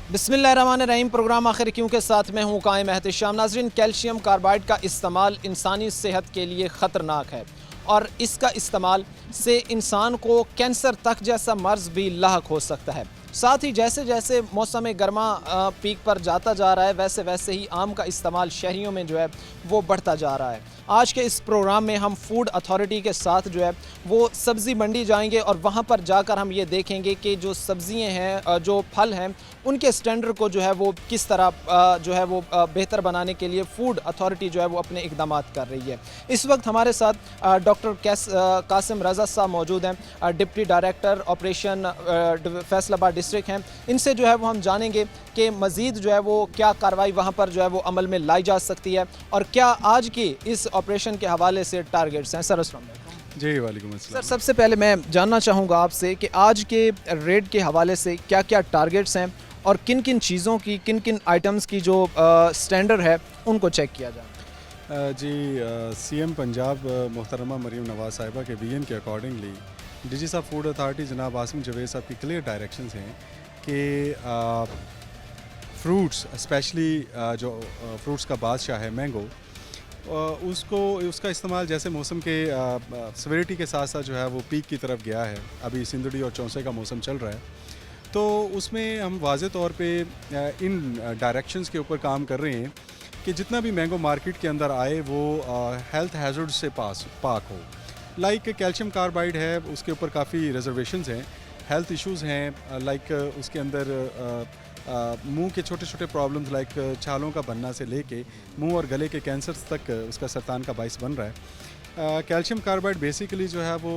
बिस्मिल्लाहिर्रहमानिर्रहीम। प्रोग्राम आखिर क्यों के साथ मैं हूँ कायम एहतिशाम। नाज़रीन, कैल्शियम कार्बाइड का इस्तेमाल इंसानी सेहत के लिए ख़तरनाक है और इसका इस्तेमाल से इंसान को कैंसर तक जैसा मर्ज़ भी लाहक हो सकता है। साथ ही जैसे जैसे मौसम गर्मा पीक पर जाता जा रहा है, वैसे वैसे ही आम का इस्तेमाल शहरियों में जो है वो बढ़ता जा रहा है। आज के इस प्रोग्राम में हम फूड अथॉरिटी के साथ जो है वो सब्ज़ी मंडी जाएंगे और वहाँ पर जाकर हम ये देखेंगे कि जो सब्ज़ियाँ हैं, जो फल हैं, उनके स्टैंडर्ड को जो है वो किस तरह जो है वो बेहतर बनाने के लिए फूड अथॉरिटी जो है वो अपने इक़दाम कर रही है। इस वक्त हमारे साथ डॉक्टर कासिम रज़ा साहब मौजूद हैं, deputy director operation Faisalabad district हैं। इनसे जो है वो हम जानेंगे कि मज़ीद जो है वो क्या कार्रवाई वहाँ पर जो है वो अमल में लाई जा सकती है और क्या आज की इस ऑपरेशन के हवाले से टारगेट्स हैं। सर अस्सलाम वालेकुम। जी वालेकुम अस्सलाम। सर, सबसे पहले मैं जानना चाहूँगा आपसे कि आज के रेट के हवाले से क्या क्या टारगेट्स हैं और किन किन चीज़ों की, किन किन आइटम्स की जो स्टैंडर्ड है उनको चेक किया जाए। जी, सीएम पंजाब मोहतरमा मरीम नवाज़ साहिबा के विजन के अकॉर्डिंगली डीजी साहब फूड अथॉरिटी जनाब आसिम जवेद साहब की क्लियर डायरेक्शंस हैं कि फ्रूट्स स्पेशली जो फ्रूट्स का बादशाह है मैंगो, उसका इस्तेमाल जैसे मौसम के सवेरिटी के साथ साथ जो है वो पीक की तरफ गया है। अभी सिंदड़ी और चौंसे का मौसम चल रहा है, तो उसमें हम वाज़े तौर पे इन डायरेक्शंस के ऊपर काम कर रहे हैं कि जितना भी मैंगो मार्केट के अंदर आए वो हेल्थ हैज़र्ड से पाक हो। लाइक कैल्शियम कार्बाइड है, उसके ऊपर काफ़ी रिजर्वेशंस हैं, हेल्थ इश्यूज़ हैं, लाइक उसके अंदर मुंह के छोटे छोटे प्रॉब्लम्स लाइक छालों का बनना से लेके मुंह और गले के कैंसर्स तक उसका सरतान का बाइस बन रहा है। कैल्शियम कार्बाइड बेसिकली जो है वो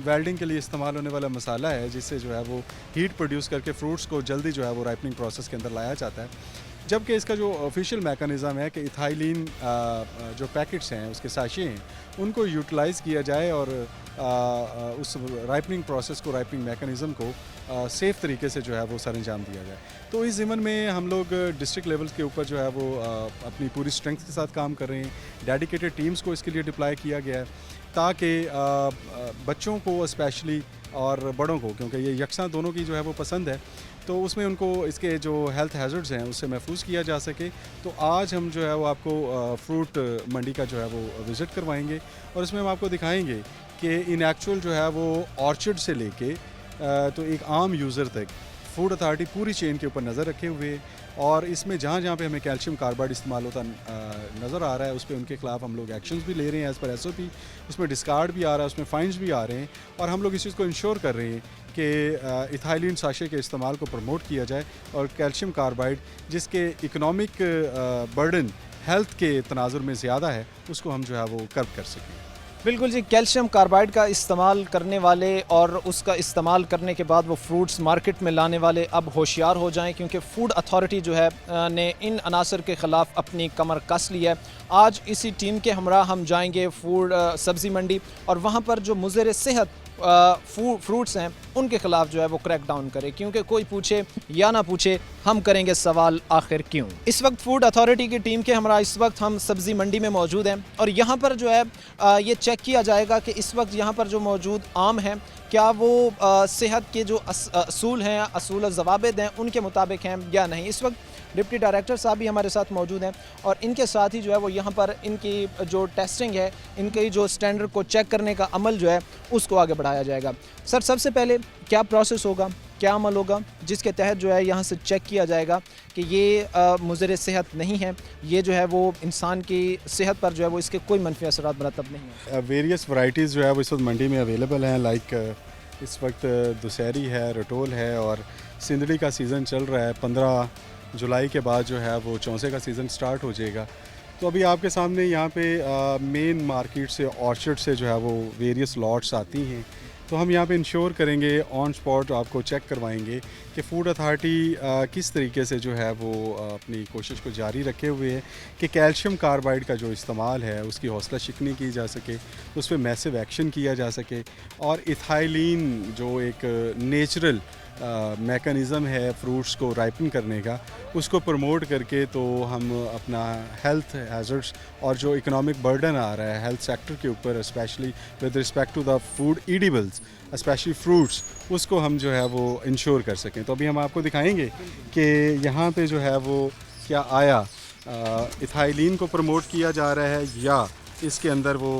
वेल्डिंग के लिए इस्तेमाल होने वाला मसाला है, जिससे जो है वो हीट प्रोड्यूस करके फ्रूट्स को जल्दी जो है वो राइपनिंग प्रोसेस के अंदर लाया जाता है। जबकि इसका जो ऑफिशियल मैकेनिज़्म है कि इथाइलिन जो पैकेट्स हैं, उसके साशे हैं, उनको यूटिलाइज़ किया जाए और उस राइपनिंग प्रोसेस को, राइपनिंग मैकेनिज़्म को सेफ़ तरीके से जो है वो सर अंजाम दिया जाए। तो इस ज़िमन में हम लोग डिस्ट्रिक्ट लेवल के ऊपर जो है वो अपनी पूरी स्ट्रेंथ के साथ काम कर रहे हैं। डेडिकेटेड टीम्स को इसके लिए डिप्लॉय किया गया है ताकि बच्चों को स्पेशली और बड़ों को, क्योंकि ये यकसा दोनों की जो है वो पसंद है, तो उसमें उनको इसके जो हेल्थ हैज़र्ड्स हैं उससे महफूज किया जा सके। तो आज हम जो है वो आपको फ्रूट मंडी का जो है वो विज़िट करवाएंगे और इसमें हम आपको दिखाएंगे कि इन एक्चुअल जो है वो ऑर्चर्ड से लेके तो एक आम यूज़र तक फूड अथॉरिटी पूरी चेन के ऊपर नज़र रखे हुए, और इसमें जहाँ जहाँ पे हमें कैल्शियम कार्बाइड इस्तेमाल होता नज़र आ रहा है उस पर उनके ख़िलाफ़ हम लोग एक्शंस भी ले रहे हैं एज़ पर SOP। उसमें डिस्कार्ड भी आ रहा है, उसमें फ़ाइन्स भी आ रहे हैं, और हम लोग इस चीज़ को इंश्योर कर रहे हैं कि इथाइलिन साशे के इस्तेमाल को प्रमोट किया जाए और कैल्शियम कार्बाइड जिसके इकनॉमिक बर्डन हेल्थ के तनाजुर में ज़्यादा है उसको हम जो है वो कर्ब कर सकें। बिल्कुल जी, कैल्शियम कार्बाइड का इस्तेमाल करने वाले और उसका इस्तेमाल करने के बाद वो फ्रूट्स मार्केट में लाने वाले अब होशियार हो जाएं, क्योंकि फूड अथॉरिटी जो है ने इन अनासर के ख़िलाफ़ अपनी कमर कस ली है। आज इसी टीम के हमरा हम जाएंगे फूड सब्ज़ी मंडी और वहाँ पर जो मुज़र सेहत फ्रूट्स हैं उनके ख़िलाफ़ जो है वो क्रैक डाउन करे, क्योंकि कोई पूछे या ना पूछे हम करेंगे सवाल आखिर क्यों। इस वक्त फूड अथॉरिटी की टीम के हमरा इस वक्त हम सब्ज़ी मंडी में मौजूद हैं और यहाँ पर जो है ये चेक किया जाएगा कि इस वक्त यहाँ पर जो मौजूद आम हैं क्या वो सेहत के जो असूल हैं, असूल और ज़वाबित हैं, उनके मुताबिक हैं या नहीं। इस वक्त डिप्टी डायरेक्टर साहब भी हमारे साथ मौजूद हैं और इनके साथ ही जो है वो यहाँ पर इनकी जो टेस्टिंग है, इनके जो स्टैंडर्ड को चेक करने का अमल जो है उसको आगे बढ़ाया जाएगा। सर, सबसे पहले क्या प्रोसेस होगा, क्या अमल होगा जिसके तहत जो है यहाँ से चेक किया जाएगा कि ये मुज़र सेहत नहीं है, ये जो है वो इंसान की सेहत पर जो है वो इसके कोई मनफी असरात मरतब नहीं है। वेरियस वैराइटीज़ जो है वो इस वक्त मंडी में अवेलेबल हैं, लाइक इस वक्त दुशहरी है, रटोल है, और सिंदड़ी का सीज़न चल रहा है। 15 जुलाई के बाद जो है वो चौंसे का सीज़न स्टार्ट हो जाएगा। तो अभी आपके सामने यहाँ पे मेन मार्केट से, ऑर्चर्ड से जो है वो वेरियस लॉट्स आती हैं, तो हम यहाँ पे इंश्योर करेंगे, ऑन स्पॉट आपको चेक करवाएंगे कि फूड अथॉरिटी किस तरीके से जो है वो अपनी कोशिश को जारी रखे हुए है कि कैल्शियम कार्बाइड का जो इस्तेमाल है उसकी हौसला शिकनी की जा सके, उस पर मैसिव एक्शन किया जा सके, और इथाइलिन जो एक नेचुरल मैकेनिज़्म है फ्रूट्स को राइपन करने का, उसको प्रमोट करके तो हम अपना हेल्थ हैज़र्ड्स और जो इकोनॉमिक बर्डन आ रहा है हेल्थ सेक्टर के ऊपर, specially with respect to the food edibles specially fruits, उसको हम जो है वो इंश्योर कर सकें। तो अभी हम आपको दिखाएंगे कि यहाँ पे जो है वो क्या आया इथाइलिन को प्रमोट किया जा रहा है या इसके अंदर वो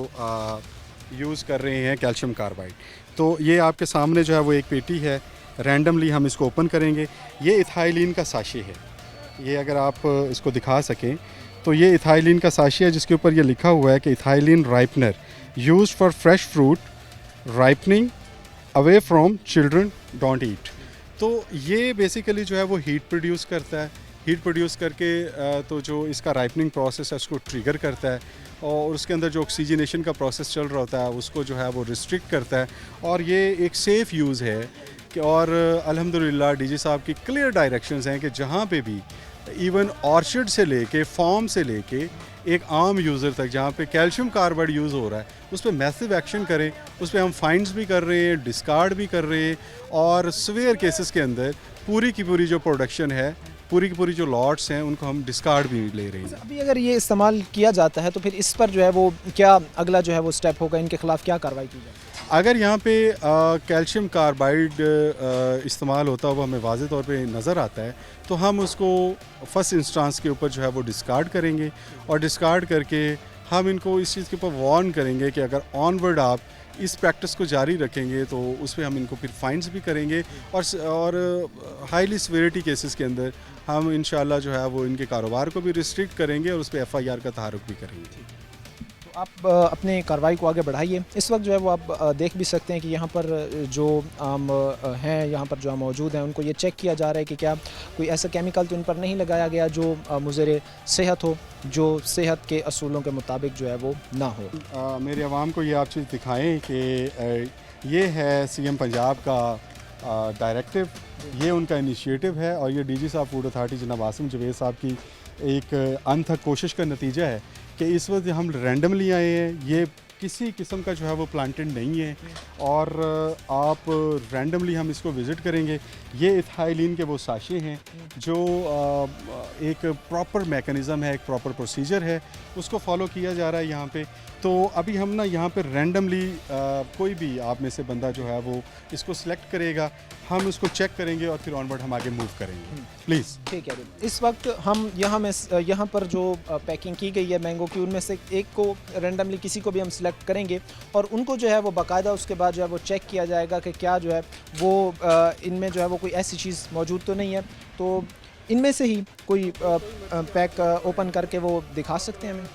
यूज़ कर रहे हैं कैल्शियम कार्बाइड। तो ये आपके सामने जो है वो एक पेटी है, रैंडमली हम इसको ओपन करेंगे। ये इथाइलिन का साशे है, ये अगर आप इसको दिखा सकें तो ये इथाइलिन का साशे है जिसके ऊपर ये लिखा हुआ है कि ethylene ripener used for fresh fruit ripening away from children don't eat. तो ये बेसिकली जो है वो हीट प्रोड्यूस करता है, हीट प्रोड्यूस करके तो जो इसका राइपनिंग प्रोसेस है उसको ट्रिगर करता है और उसके अंदर जो ऑक्सीजनेशन का प्रोसेस चल रहा होता है उसको जो है वो रिस्ट्रिक्ट करता है और ये एक सेफ़ यूज़ है कि और अल्हम्दुलिल्लाह डीजी साहब की क्लियर डायरेक्शंस हैं कि जहाँ पे भी इवन ऑर्चर्ड से लेके फार्म से लेके एक आम यूज़र तक जहाँ पे कैल्शियम कार्बाइड यूज़ हो रहा है उस पर मैसिव एक्शन करें। उस पर हम फाइन्स भी कर रहे हैं, डिस्कार्ड भी कर रहे हैं और सीवियर केसेस के अंदर पूरी की पूरी जो प्रोडक्शन है, पूरी की पूरी जो लॉट्स हैं उनको हम डिस्कार्ड भी ले रहे हैं। अभी अगर ये इस्तेमाल किया जाता है तो फिर इस पर जो है वो क्या अगला जो है वो स्टेप होगा, इनके खिलाफ क्या कार्रवाई की जाए? अगर यहाँ पे कैल्शियम कार्बाइड इस्तेमाल होता हुआ हमें वाज़े तौर पे नज़र आता है तो हम उसको फर्स्ट इंस्टांस के ऊपर जो है वो डिस्कार्ड करेंगे और डिस्कार्ड करके हम इनको इस चीज़ के ऊपर वार्न करेंगे कि अगर ऑनवर्ड आप इस प्रैक्टिस को जारी रखेंगे तो उस पर हम इनको फिर फाइन्स भी करेंगे और हाईली सिवियरिटी केसेस के अंदर हम इंशाल्लाह जो है वो इनके कारोबार को भी रिस्ट्रिक्ट करेंगे और उस पर FIR का तहारुक भी करेंगे। तो आप अपने कार्रवाई को आगे बढ़ाइए। इस वक्त जो है वो आप देख भी सकते हैं कि यहाँ पर जो आम हैं, यहाँ पर जो मौजूद हैं, उनको ये चेक किया जा रहा है कि क्या कोई ऐसा केमिकल तो इन पर नहीं लगाया गया जो मुज़र सेहत हो, जो सेहत के असूलों के मुताबिक जो है वो ना हो। मेरे अवाम को ये आप चीज़ दिखाएँ कि ये है CM पंजाब का डायरेक्टिव, ये उनका इनिशिएटिव है और ये DG साहब फूड अथॉरिटी जनाब आसिम जवेद साहब की एक अनथक कोशिश का नतीजा है कि इस वक्त हम रैंडमली आए हैं, ये किसी किस्म का जो है वो प्लांटेड नहीं है और आप रैंडमली हम इसको विज़िट करेंगे। ये इथाइलिन के वो साशे हैं जो एक प्रॉपर मैकेनिज़्म है, एक प्रॉपर प्रोसीजर है, उसको फॉलो किया जा रहा है यहाँ पे। तो अभी हम ना यहाँ पे रैंडमली कोई भी आप में से बंदा जो है वो इसको सिलेक्ट करेगा, हम उसको चेक करेंगे और फिर ऑनवर्ड हम आगे मूव करेंगे। प्लीज़ ठीक है। इस वक्त हम यहाँ पर जो पैकिंग की गई है मैंगो की, उनमें से एक को रैंडमली किसी को भी हम सिलेक्ट करेंगे और उनको जो है वो बाकायदा उसके बाद जो है वो चेक किया जाएगा कि क्या जो है वो इनमें जो है वो कोई ऐसी चीज़ मौजूद तो नहीं है। तो इनमें से ही कोई पैक ओपन करके वो दिखा सकते हैं हमें।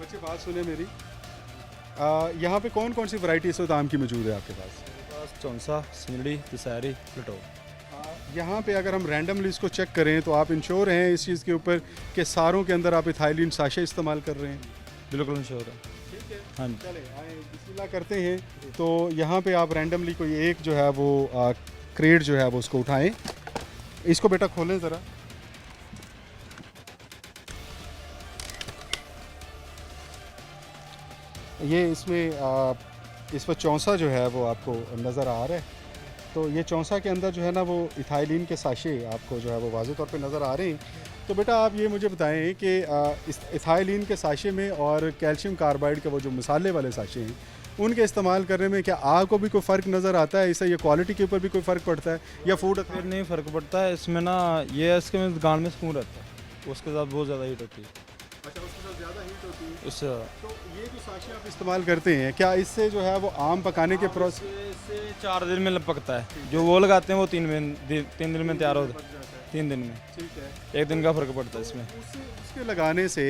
बच्चे बात सुने मेरी, यहाँ पे कौन कौन सी वैरायटी इस वक्त आम की मौजूद है आपके पास? चौंसा, सिंगड़ी, दशहरी, लटो। यहाँ पे अगर हम रैंडमली इसको चेक करें तो आप इंश्योर हैं इस चीज़ के ऊपर कि सारों के अंदर आप इथाइलिन साशे इस्तेमाल कर रहे हैं? बिल्कुल इंश्योर है। ठीक है, हाँ जी। चले आए बिस्मिल्लाह करते हैं। तो यहाँ पे आप रैंडमली कोई एक जो है वो क्रेट जो है वो उसको उठाएं। इसको बेटा खोलें ज़रा। ये इसमें इस पर चौंसा जो है वो आपको नज़र आ रहा है। तो ये चौंसा के अंदर जो है ना वो इथाइलिन के साशे आपको जो है वो वाज़े तौर पे नज़र आ रहे हैं। तो बेटा आप ये मुझे बताएं कि इस इथाइलिन के साशे में और कैल्शियम कार्बाइड के वो जो मसाले वाले साशे हैं उनके इस्तेमाल करने में क्या आपको भी कोई फ़र्क नज़र आता है? इससे ये क्वालिटी के ऊपर भी कोई फ़र्क पड़ता है या फूड फिर नहीं फ़र्क पड़ता है इसमें ना, ये इसके में गांड में सुकून रहता है, उसके साथ बहुत ज़्यादा हीट होती है। अच्छा, उसके साथ ज़्यादा हीट होती है। उससे तो ये जो साशे आप इस्तेमाल करते हैं क्या इससे जो है वो आम पकाने के प्रोसेस इससे 4 दिन में पकता है, जो वो लगाते हैं वो 3 दिन में तैयार होता है, 3 दिन में। ठीक है, 1 दिन का फ़र्क पड़ता है इसमें। उसके लगाने से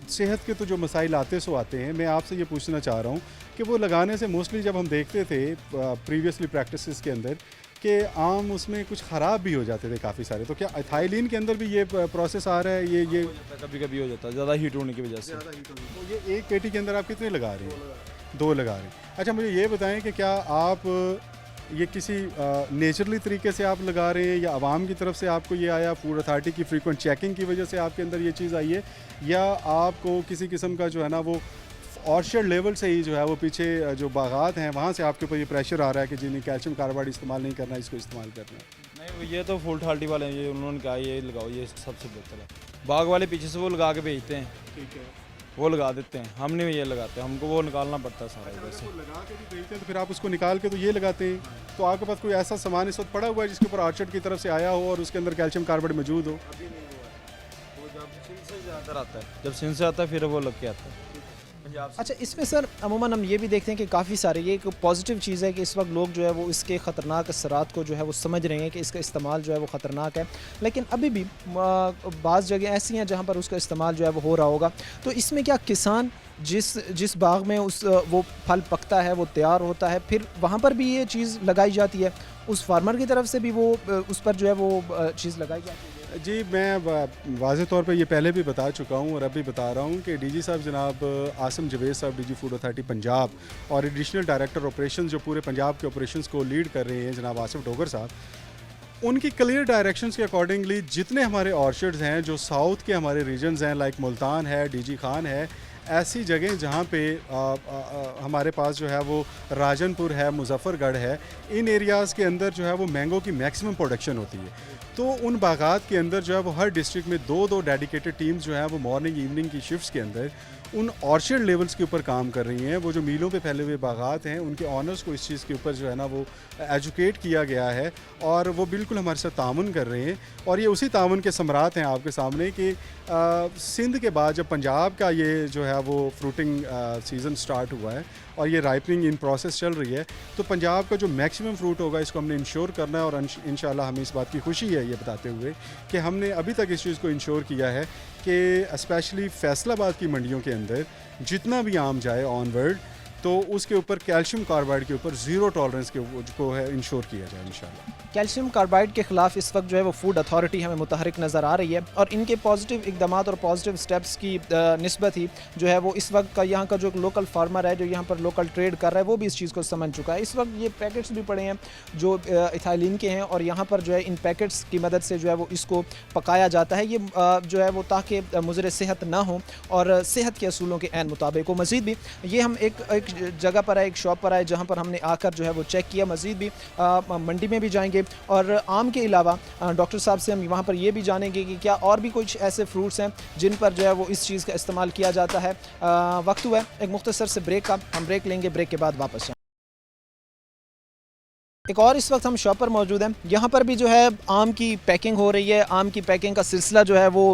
सेहत के तो जो मसाइल आते सो आते हैं, मैं आपसे ये पूछना चाह रहा हूँ कि वो लगाने से मोस्टली जब हम देखते थे प्रीवियसली प्रैक्टिसेस के अंदर कि आम उसमें कुछ ख़राब भी हो जाते थे काफ़ी सारे, तो क्या इथाइलिन के अंदर भी ये प्रोसेस आ रहा है? ये कभी कभी हो जाता है ज़्यादा हीट होने की वजह से। तो ये एक पेटी के अंदर आप कितने लगा रहे हैं? 2 लगा रहे हैं। अच्छा, मुझे ये बताएं कि क्या आप ये किसी नेचुरली तरीके से आप लगा रहे हैं या आवाम की तरफ से आपको ये आया, फूड अथॉरिटी की फ्रीक्वेंट चेकिंग की वजह से आपके अंदर ये चीज़ आई है, या आपको किसी किस्म का जो है ना वो ऑर्चर्ड लेवल से ही जो है वो पीछे जो बागात हैं वहाँ से आपके ऊपर ये प्रेशर आ रहा है कि जिन्हें कैल्शियम कार्बाइड इस्तेमाल नहीं करना, इसको इस्तेमाल करना है? नहीं वो ये तो फुल ठाल्टी वाले हैं, ये उन्होंने कहा ये लगाओ, ये सबसे बेहतर है। बाग वाले पीछे से वो लगा के भेजते हैं, ठीक है। वो लगा देते हैं, हम नहीं ये लगाते, हमको वो निकालना पड़ता है सारा इधर से। लगा के भी भेजते हैं तो फिर आप उसको निकाल के तो ये लगाते हैं, तो आपके पास कोई ऐसा सामान इस वक्त पड़ा हुआ है जिसके ऊपर ऑर्चर्ड की तरफ से आया हो और उसके अंदर कैल्शियम कार्बाइड मौजूद हो? वो जब सिंध से ज़्यादा आता है, जब सिंध से आता है फिर वो लग के आता है पंजाब से। अच्छा, इसमें सर अमूमन हम ये भी देखते हैं कि काफ़ी सारे, ये एक पॉजिटिव चीज़ है कि इस वक्त लोग जो है वो इसके ख़तरनाक असरात को जो है वो समझ रहे हैं कि इसका इस्तेमाल जो है वो ख़तरनाक है, लेकिन अभी भी बाज़ जगह ऐसी हैं जहाँ पर उसका इस्तेमाल जो है वो हो रहा होगा। तो इसमें क्या किसान जिस बाग में उस वो फल पकता है, वो तैयार होता है, फिर वहाँ पर भी ये चीज़ लगाई जाती है, उस फार्मर की तरफ से भी वो उस पर जो है वो चीज़ लगाई जाती है? जी, मैं वाज़े तौर पे ये पहले भी बता चुका हूँ और अब भी बता रहा हूँ कि डीजी साहब जनाब आसिम जवेद साहब, डीजी फूड अथॉरिटी पंजाब, और एडिशनल डायरेक्टर ऑपरेशंस जो पूरे पंजाब के ऑपरेशंस को लीड कर रहे हैं जनाब आसिफ डोगर साहब, उनकी क्लियर डायरेक्शंस के अकॉर्डिंगली जितने हमारे ऑर्चर्ड्स हैं जो साउथ के हमारे रीजन्स हैं, लाइक मुल्तान है, डीजी खान है, ऐसी जगह जहाँ पे हमारे पास जो है वो राजनपुर है, मुजफ्फरगढ़ है, इन एरियाज़ के अंदर जो है वो मैंगो की मैक्सिमम प्रोडक्शन होती है। तो उन बागात के अंदर जो है वो हर डिस्ट्रिक्ट में दो डेडिकेटेड टीम्स जो हैं वो मॉर्निंग इवनिंग की शिफ्ट्स के अंदर उन ऑर्चर्ड लेवल्स के ऊपर काम कर रही हैं। वो जो मीलों पे फैले हुए बागात हैं उनके ऑनर्स को इस चीज़ के ऊपर जो है ना वो एजुकेट किया गया है और वो बिल्कुल हमारे साथ तामुन कर रहे हैं। और ये उसी तामुन के समरात हैं आपके सामने कि सिंध के बाद जब पंजाब का ये जो है वो फ्रूटिंग सीज़न स्टार्ट हुआ है और ये राइपनिंग इन प्रोसेस चल रही है, तो पंजाब का जो मैक्सिमम फ्रूट होगा इसको हमने इंश्योर करना है। और इंशाल्लाह हमें इस बात की खुशी है ये बताते हुए कि हमने अभी तक इस चीज़ को इंश्योर किया है कि स्पेशली फैसलाबाद की मंडियों के अंदर जितना भी आम जाए ऑनवर्ड, तो उसके ऊपर कैल्शियम कार्बाइड के ऊपर ज़ीरो टॉलरेंस को है इंश्योर किया जाए इंशाल्लाह। कैल्शियम कार्बाइड के ख़िलाफ़ इस वक्त जो है वो फूड अथॉरिटी हमें मुतहरिक नज़र आ रही है और इनके पॉजिटिव इकदामात और पॉजिटिव स्टेप्स की निस्बत ही जो है वो इस वक्त का यहाँ का जो लोकल फार्मर है जो यहाँ पर लोकल ट्रेड कर रहा है वो भी इस चीज़ को समझ चुका है। इस वक्त ये पैकेट्स भी पड़े हैं जो इथाइलिन के हैं और यहाँ पर जो है इन पैकेट्स की मदद से जो है वो इसको पकाया जाता है, ये जो है वो ताकि मुज़र सेहत ना हो और सेहत के असूलों के ऐन मुताबिक हो। मज़ीद भी ये हम एक जगह पर आए, एक शॉप पर आए जहाँ पर हमने आकर जो है वो चेक किया। मज़ीद भी मंडी में भी जाएंगे और आम के अलावा डॉक्टर साहब से हम वहाँ पर ये भी जानेंगे कि क्या और भी कुछ ऐसे फ्रूट्स हैं जिन पर जो है वो इस चीज़ का इस्तेमाल किया जाता है। वक्त हुआ है एक मुख्तसर से ब्रेक का, हम ब्रेक लेंगे, ब्रेक के बाद वापस आएंगे। एक और इस वक्त हम शॉप पर मौजूद हैं, यहाँ पर भी जो है आम की पैकिंग हो रही है, आम की पैकिंग का सिलसिला जो है वो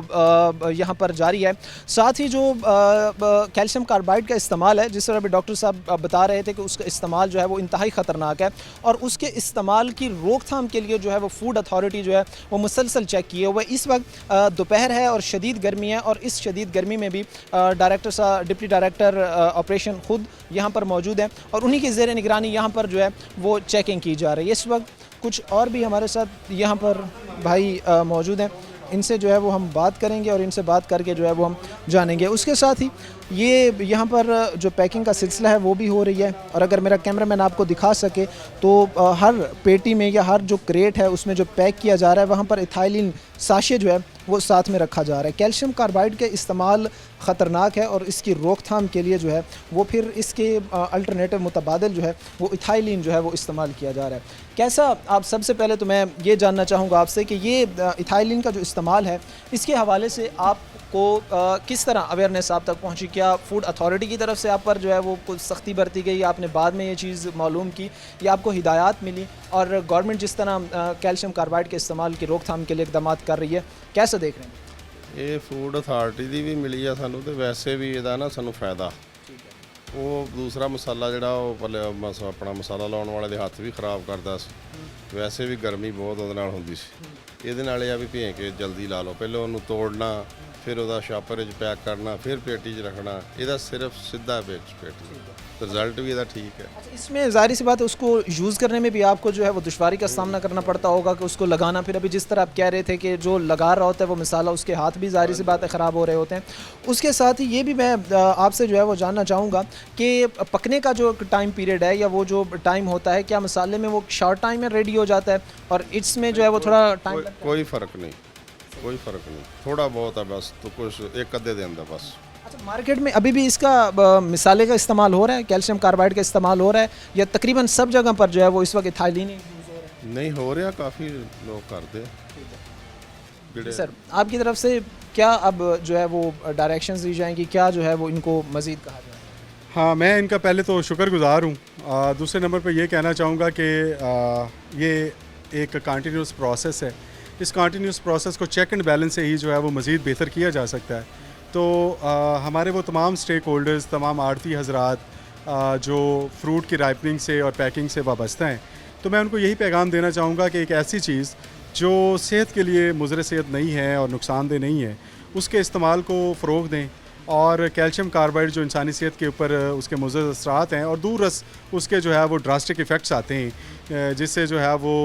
यहाँ पर जारी है। साथ ही जो कैल्शियम कार्बाइड का इस्तेमाल है, जिस तरह अभी डॉक्टर साहब बता रहे थे कि उसका इस्तेमाल जो है वो इंतहाई ख़तरनाक है और उसके इस्तेमाल की रोकथाम के लिए जो है वो फूड अथॉरिटी जो है वो मुसलसल चेक किए हुए। इस वक्त दोपहर है और शदीद गर्मी है और इस शदीद गर्मी में भी डिप्टी डायरेक्टर ऑपरेशन ख़ुद यहाँ पर मौजूद हैं और उन्हीं की ज़ेर निगरानी यहाँ पर जो है वो चेकिंग की जा रही है। इस वक्त कुछ और भी हमारे साथ यहाँ पर भाई मौजूद हैं, इनसे जो है वो हम बात करेंगे और इनसे बात करके जो है वो हम जानेंगे। उसके साथ ही ये यहाँ पर जो पैकिंग का सिलसिला है वो भी हो रही है और अगर मेरा कैमरामैन आपको दिखा सके तो हर पेटी में या हर जो क्रेट है उसमें जो पैक किया जा रहा है वहाँ पर इथाइलिन साशे जो है वो साथ में रखा जा रहा है। कैल्शियम कार्बाइड के इस्तेमाल ख़तरनाक है और इसकी रोकथाम के लिए जो है वो फिर इसके अल्टरनेटिव मुतबादिल जो है वो इथाइलिन जो है वो इस्तेमाल किया जा रहा है। कैसा, आप सबसे पहले तो मैं ये जानना चाहूँगा आपसे कि ये इथाइलिन का जो इस्तेमाल है इसके हवाले से आपको किस तरह अवेयरनेस आप तक पहुँची? क्या फूड अथॉरिटी की तरफ से आप पर जो है वो कुछ सख्ती बरती गई, आपने बाद में ये चीज़ मालूम की या आपको हिदायत मिली? और गवर्नमेंट जिस तरह कैल्शियम कार्बाइड के इस्तेमाल की रोकथाम के लिए इकदाम कर रही है, कैसे देख रहे हैं? ਇਹ ਫੂਡ ਅਥਾਰਟੀ ਦੀ ਵੀ ਮਿਲੀ ਆ ਸਾਨੂੰ ਤੇ ਵੈਸੇ ਵੀ ਇਹਦਾ ਨਾ ਸਾਨੂੰ ਫਾਇਦਾ। ਉਹ ਦੂਸਰਾ ਮਸਾਲਾ ਜਿਹੜਾ ਉਹ ਆਪਣਾ ਮਸਾਲਾ ਲਾਉਣ ਵਾਲੇ ਦੇ ਹੱਥ ਵੀ ਖਰਾਬ ਕਰਦਾ ਸੀ, ਵੈਸੇ ਵੀ ਗਰਮੀ ਬਹੁਤ ਉਹਦੇ ਨਾਲ ਹੁੰਦੀ ਸੀ। ਇਹਦੇ ਨਾਲ ਇਹ ਆ ਵੀ ਭੇਂ ਕੇ ਜਲਦੀ ਲਾ ਲਓ, ਪਹਿਲਾਂ ਉਹਨੂੰ ਤੋੜਨਾ, फिर ਉਹਦਾ ਸ਼ਾਪਰ ਵਿੱਚ ਪੈਕ करना, फिर पेटी 'ਚ रखना, ਇਹਦਾ सिर्फ सीधा पेटी, तो रिजल्ट भी ਇਹਦਾ ठीक है। इसमें ज़ाहिर सी बात है उसको यूज़ करने में भी आपको जो है वो दुश्वारी का सामना करना पड़ता होगा कि उसको लगाना, फिर अभी जिस तरह आप कह रहे थे कि जो लगा रहा होता है वो मिसाला उसके हाथ भी ज़ाहिर सी बात है ख़राब हो रहे होते हैं। उसके साथ ही ये भी मैं आपसे जो है वो जानना चाहूँगा कि पकने का जो टाइम पीरियड है या वो जो टाइम होता है, क्या मसाले में वो शॉर्ट टाइम में रेडी हो जाता है और इसमें जो है वो थोड़ा टाइम? कोई फ़र्क नहीं, कोई फ़र्क नहीं, थोड़ा बहुत है बस, तो कुछ एक आधे दिन का बस। अच्छा, मार्केट में अभी भी इसका मिसाले का इस्तेमाल हो रहा है, कैल्शियम कार्बाइड का इस्तेमाल हो रहा है, या तकरीबन सब जगह पर जो है वो इस वक्त इथाइलिन ही यूज़ हो रहा है? नहीं हो ਰਿਹਾ ਕਾਫੀ ਲੋਕ ਕਰਦੇ ਆ जी सर, आपकी तरफ से क्या अब जो है वो डायरेक्शंस दी जाएंगी, क्या जो है वो इनको मज़ीद कहा जाए? हाँ, मैं इनका पहले तो शुक्रगुजार हूँ। दूसरे नंबर पर ये कहना चाहूँगा कि ये एक कंटिन्यूस प्रोसेस है। इस कंटिन्यूस प्रोसेस को चेक एंड बैलेंस से ही जो है वो मज़ीद बेहतर किया जा सकता है। तो हमारे वो तमाम स्टेक होल्डर्स, तमाम आड़ती हजरात जो फ्रूट की राइपनिंग से और पैकिंग से वाबस्ता हैं, तो मैं उनको यही पैगाम देना चाहूँगा कि एक ऐसी चीज़ जो सेहत के लिए मुज़र सेहत नहीं है और नुकसानदेह नहीं है, उसके इस्तेमाल को फ़रोग़ दें। और कैल्शियम कार्बाइड जो इंसानी सेहत के ऊपर उसके मुज़र असरात हैं और दूर रस उसके जो है वो ड्रास्टिक इफ़ेक्ट्स आते हैं, जिससे जो है वो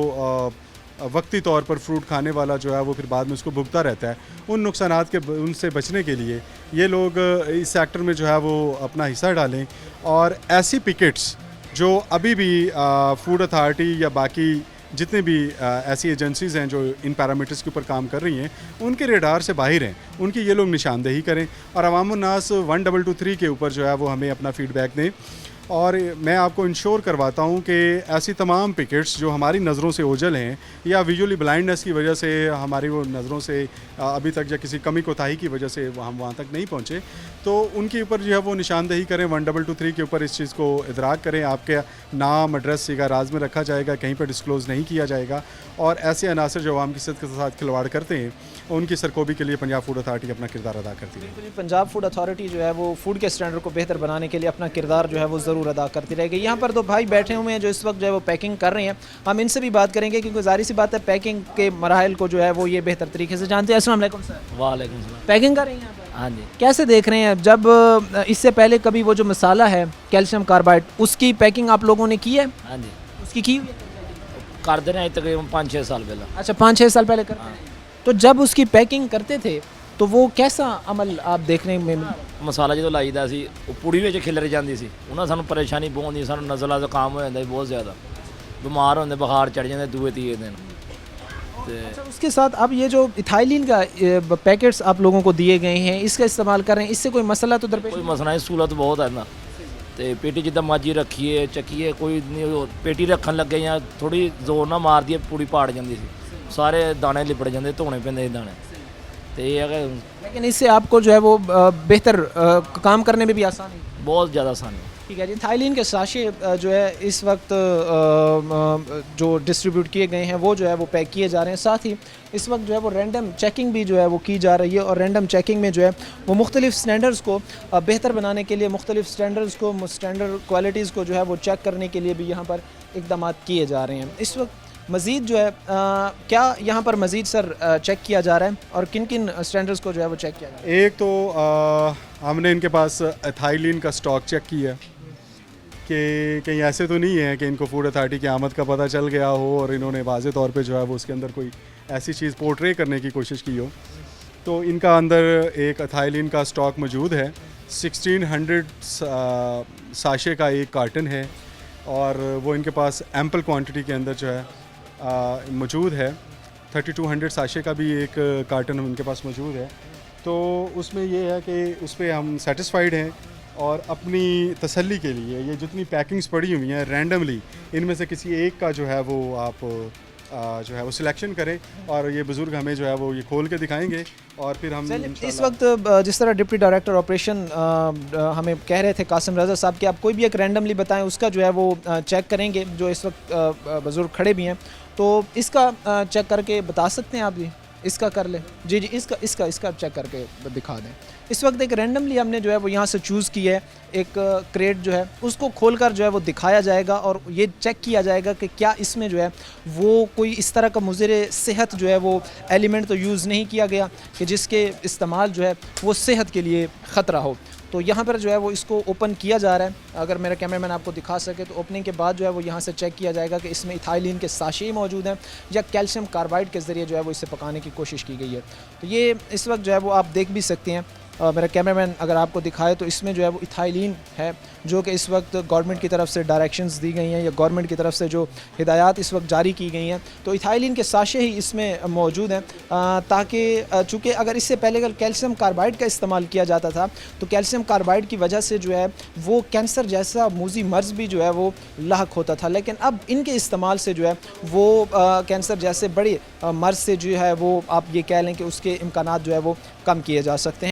वक्ती तौर पर फ्रूट खाने वाला जो है वो फिर बाद में उसको भुगता रहता है। उन नुकसानात के उनसे बचने के लिए ये लोग इस सेक्टर में जो है वो अपना हिस्सा डालें। और ऐसी पिकेट्स जो अभी भी फूड अथॉरिटी या बाकी जितने भी ऐसी एजेंसीज़ हैं जो इन पैरामीटर्स के ऊपर काम कर रही हैं, उनके रेडार से बाहर हैं, उनकी ये लोग निशानदेही करें और अवामुन्नास 1223 के ऊपर जो है वो हमें अपना फ़ीडबैक दें। और मैं आपको इंश्योर करवाता हूँ कि ऐसी तमाम पिकेट्स जो हमारी नज़रों से ओझल हैं या विजुअली ब्लाइंडनेस की वजह से हमारी वो नज़रों से अभी तक या किसी कमी कोताही की वजह से हम वहाँ तक नहीं पहुँचे, तो उनके ऊपर जो है वो निशानदेही करें। 1223 के ऊपर इस चीज़ को इदराक करें। आपके नाम, एड्रेस सीगा राज में रखा जाएगा, कहीं पर डिस्क्लोज़ नहीं किया जाएगा। और ऐसे अनासर जो आवाम की सेहत के साथ खिलवाड़ करते हैं, उनकी सरकोबी के लिए पंजाब फूड अथॉरिटी अपना किरदार अदा करती है। बिल्कुल, पंजाब फूड अथॉरिटी जो है वो फूड के स्टैंडर्ड को बेहतर बनाने के लिए अपना किरदार जो है वो ज़रूर अदा करती रहेगी। यहाँ पर तो भाई बैठे हुए हैं जो इस वक्त जो है वो पैकिंग कर रहे हैं, हम इनसे भी बात करेंगे क्योंकि ज़ाहिर सी बात है पैकिंग के मराहल को जो है वो ये बेहतर तरीके से जानते हैं। अस्सलाम वालेकुम सर। वालेकुम सलाम। पैकिंग कर रहे हैं यहाँ पर? हाँ जी। कैसे देख रहे हैं, जब इससे पहले कभी वो जो मसाला है कैल्शियम कार्बाइड उसकी पैकिंग आप लोगों ने की है? हाँ जी, उसकी की हुई है? कर दे रहे हैं तकरीबन 5-6 साल पहले। अच्छा, 5-6 साल पहले कर रहे हैं। तो जब उसकी पैकिंग करते थे तो वो कैसा अमल आप देखने में मिला? ਮਸਾਲਾ ਜਦੋਂ ਲਾਈਦਾ ਸੀ ਉਹ ਪੁੜੀ ਵਿੱਚ ਖਿਲਰ ਜਾਂਦੀ ਸੀ, ਉਹਨਾਂ ਸਾਨੂੰ ਪਰੇਸ਼ਾਨੀ ਬਹੁਤ ਹੁੰਦੀ, ਸਾਨੂੰ ਨਜ਼ਲਾ ਜ਼ੁਕਾਮ ਹੋ ਜਾਂਦਾ ਸੀ ਬਹੁਤ ਜ਼ਿਆਦਾ, ਬਿਮਾਰ ਹੁੰਦੇ, बुखार चढ़ जाते दूए तीए दिन। अच्छा, उसके साथ अब ये जो इथाइलिन का पैकेट्स आप लोगों को दिए गए हैं, इसका इस्तेमाल कर रहे हैं, इससे कोई मसला तो दरपेश? कोई मसला नहीं, सहूलत बहुत है ना। तो पेटी जिदा मर्जी रखिए चक्कीए, कोई नहीं पेटी रखन लगे या थोड़ी जोर ना मार दिए पूरी पाड़ जाती सी, सारे दाने लिपड़ जाते, धोने पैंदे दाने। तो ये है, लेकिन इससे आपको जो है वो बेहतर काम करने में भी आसानी, बहुत ज़्यादा आसानी। ठीक है जी। थाईलिन के साशे जो है इस वक्त जो डिस्ट्रीब्यूट किए गए हैं वो जो है वो पैक किए जा रहे हैं। साथ ही इस वक्त जो है वो रैंडम चेकिंग भी जो है वो की जा रही है और रैंडम चेकिंग में जो है वो मुख्तलिफ स्टैंडर्ड्स को बेहतर बनाने के लिए, मुख्तलिफ स्टैंडर्ड्स को, स्टैंडर्ड क्वालिटीज़ को जो है वो चेक करने के लिए भी यहाँ पर इक़दाम किए जा रहे हैं। इस वक्त मज़ीद जो है क्या यहाँ पर मज़ीद सर चेक किया जा रहा है और किन किन स्टैंडर्ड्स को जो है वो चेक किया जा रहा है? एक तो हमने इनके पास एथाइलिन का स्टॉक चेक किया कि कहीं ऐसे तो नहीं है कि इनको फूड अथॉरिटी की आमद का पता चल गया हो और इन्होंने वाज़े तौर पे जो है वो उसके अंदर कोई ऐसी चीज़ पोर्ट्रे करने की कोशिश की हो। तो इनका अंदर एक एथाइलिन का स्टॉक मौजूद है, 1600 साशे का एक कार्टन है और वो इनके पास एम्पल क्वांटिटी के अंदर जो है मौजूद है। 3200 साशे का भी एक कार्टन उनके पास मौजूद है। तो उसमें ये है कि उस पर हम सेटिस्फाइड हैं और अपनी तसल्ली के लिए ये जितनी पैकिंग्स पड़ी हुई हैं रैंडमली इनमें से किसी एक का जो है वो आप जो है वो सिलेक्शन करें और ये बुज़ुर्ग हमें जो है वो ये खोल के दिखाएंगे और फिर हम इस वक्त जिस तरह डिप्टी डायरेक्टर ऑपरेशन हमें कह रहे थे कासिम रज़ा साहब कि आप कोई भी एक रैंडमली बताएं, उसका जो है वो चेक करेंगे। जो इस वक्त बुज़ुर्ग खड़े भी हैं तो इसका चेक करके बता सकते हैं आप? जी इसका कर लें। जी इसका चेक करके दिखा दें। इस वक्त एक रैंडमली हमने जो है वो यहाँ से चूज़ की है, एक क्रेट जो है उसको खोलकर जो है वो दिखाया जाएगा और ये चेक किया जाएगा कि क्या इसमें जो है वो कोई इस तरह का मुज़र सेहत जो है वो एलिमेंट तो यूज़ नहीं किया गया कि जिसके इस्तेमाल जो है वो सेहत के लिए ख़तरा हो। तो यहाँ पर जो है वो इसको ओपन किया जा रहा है। अगर मेरा कैमरामैन आपको दिखा सके तो ओपनिंग के बाद जो है वो यहाँ से चेक किया जाएगा कि इसमें इथाइलिन के साशे मौजूद हैं या कैल्शियम कार्बाइड के ज़रिए जो है वो इसे पकाने की कोशिश की गई है। तो ये इस वक्त जो है वो आप देख भी सकते हैं मेरा कैमरामैन अगर आपको दिखाए तो इसमें जो है वो इथाइलिन है, जो कि इस वक्त गवर्नमेंट की तरफ से डायरेक्शंस दी गई हैं या गवर्नमेंट की तरफ से जो हिदायत इस वक्त जारी की गई हैं, तो इथाइलिन के साशे ही इसमें मौजूद हैं, ताकि चूँकि अगर इससे पहले अगर कैल्शियम कार्बाइड का इस्तेमाल किया जाता था तो कैल्शियम कार्बाइड की वजह से जो है वो कैंसर जैसा मूजी मर्ज़ भी जो है वो लाहक होता था, लेकिन अब इनके इस्तेमाल से जो है वो कैंसर जैसे बड़े मर्ज़ से जो है वो आप ये कह लें कि उसके इम्कानात जो है वो कम किए जा सकते हैं।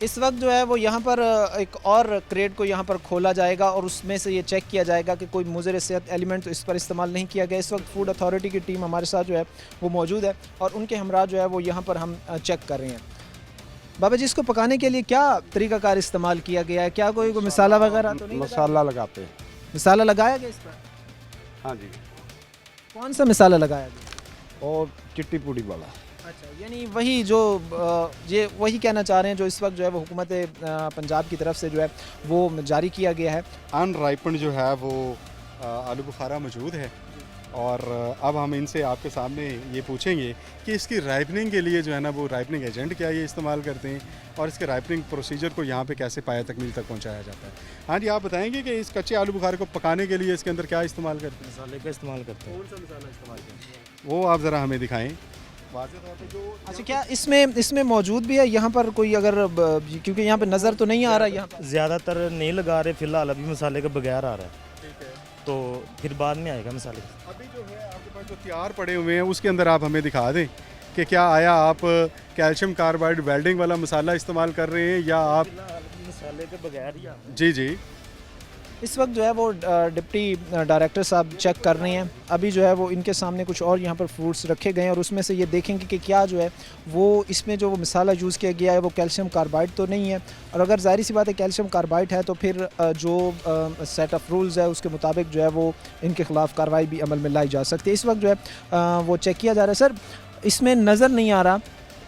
इस वक्त जो है वो यहाँ पर एक और क्रेट को यहाँ पर खोला जाएगा और उसमें से ये चेक किया जाएगा कि कोई मुज़र सेहत एलिमेंट तो इस पर इस्तेमाल नहीं किया गया। इस वक्त फूड अथॉरिटी की टीम हमारे साथ जो है वो मौजूद है और उनके हमरा जो है वो यहाँ पर हम चेक कर रहे हैं। बाबा जी, इसको पकाने के लिए क्या तरीक़ाकार इस्तेमाल किया गया है? क्या कोई मसाला वगैरह तो नहीं? मसाला लगाते हैं। मसाला लगाया गया इस पर? हाँ जी, कौन सा मसाला लगाया गया? और चिट्टी पूड़ी वाला। अच्छा, यानी वही जो ये वही कहना चाह रहे हैं जो इस वक्त जो है वो हुकूमत पंजाब की तरफ से जो है वो जारी किया गया है। अनराइपन जो है वो आलू बुखारा मौजूद है और अब हम इनसे आपके सामने ये पूछेंगे कि इसकी राइपनिंग के लिए जो है ना वो राइपनिंग एजेंट क्या ये इस्तेमाल करते हैं और इसके राइपनिंग प्रोसीजर को यहाँ पे कैसे पाया तकमील तक पहुँचाया जाता है। हाँ जी, आप बताएंगे कि इस कच्चे आलू बुखारे को पकाने के लिए इसके अंदर क्या इस्तेमाल करते हैं? मसाले का इस्तेमाल करते हैं। कौन सा मसाला इस्तेमाल करते हैं वो आप ज़रा हमें दिखाएँ वाज़ेह तौर पे। जो अच्छा, क्या इसमें मौजूद भी है यहाँ पर कोई? अगर क्योंकि यहाँ पे नज़र तो नहीं आ रहा यहाँ पर। ज़्यादातर नहीं लगा रहे फिलहाल, अभी मसाले के बगैर आ रहा है, तो फिर बाद में आएगा मसाले। अभी जो है आपके पास जो तैयार पड़े हुए हैं उसके अंदर आप हमें दिखा दें कि क्या आया आप कैल्शियम कार्बाइड वेल्डिंग वाला मसाला इस्तेमाल कर रहे हैं या आप मसाले के बगैर ही जी जी इस वक्त जो है वो डिप्टी डायरेक्टर साहब चेक कर रहे हैं। अभी जो है वो इनके सामने कुछ और यहाँ पर फ्रूट्स रखे गए हैं और उसमें से ये देखेंगे कि क्या जो है वो इसमें जो वो मसाला यूज़ किया गया है वो कैल्शियम कार्बाइड तो नहीं है, और अगर ज़ाहिर सी बात है कैल्शियम कार्बाइड है तो फिर जो सेट ऑफ रूल्स है उसके मुताबिक जो है वो इनके ख़िलाफ़ कार्रवाई भी अमल में लाई जा सकती है। इस वक्त जो है वो चेक किया जा रहा है। सर, इसमें नज़र नहीं आ रहा,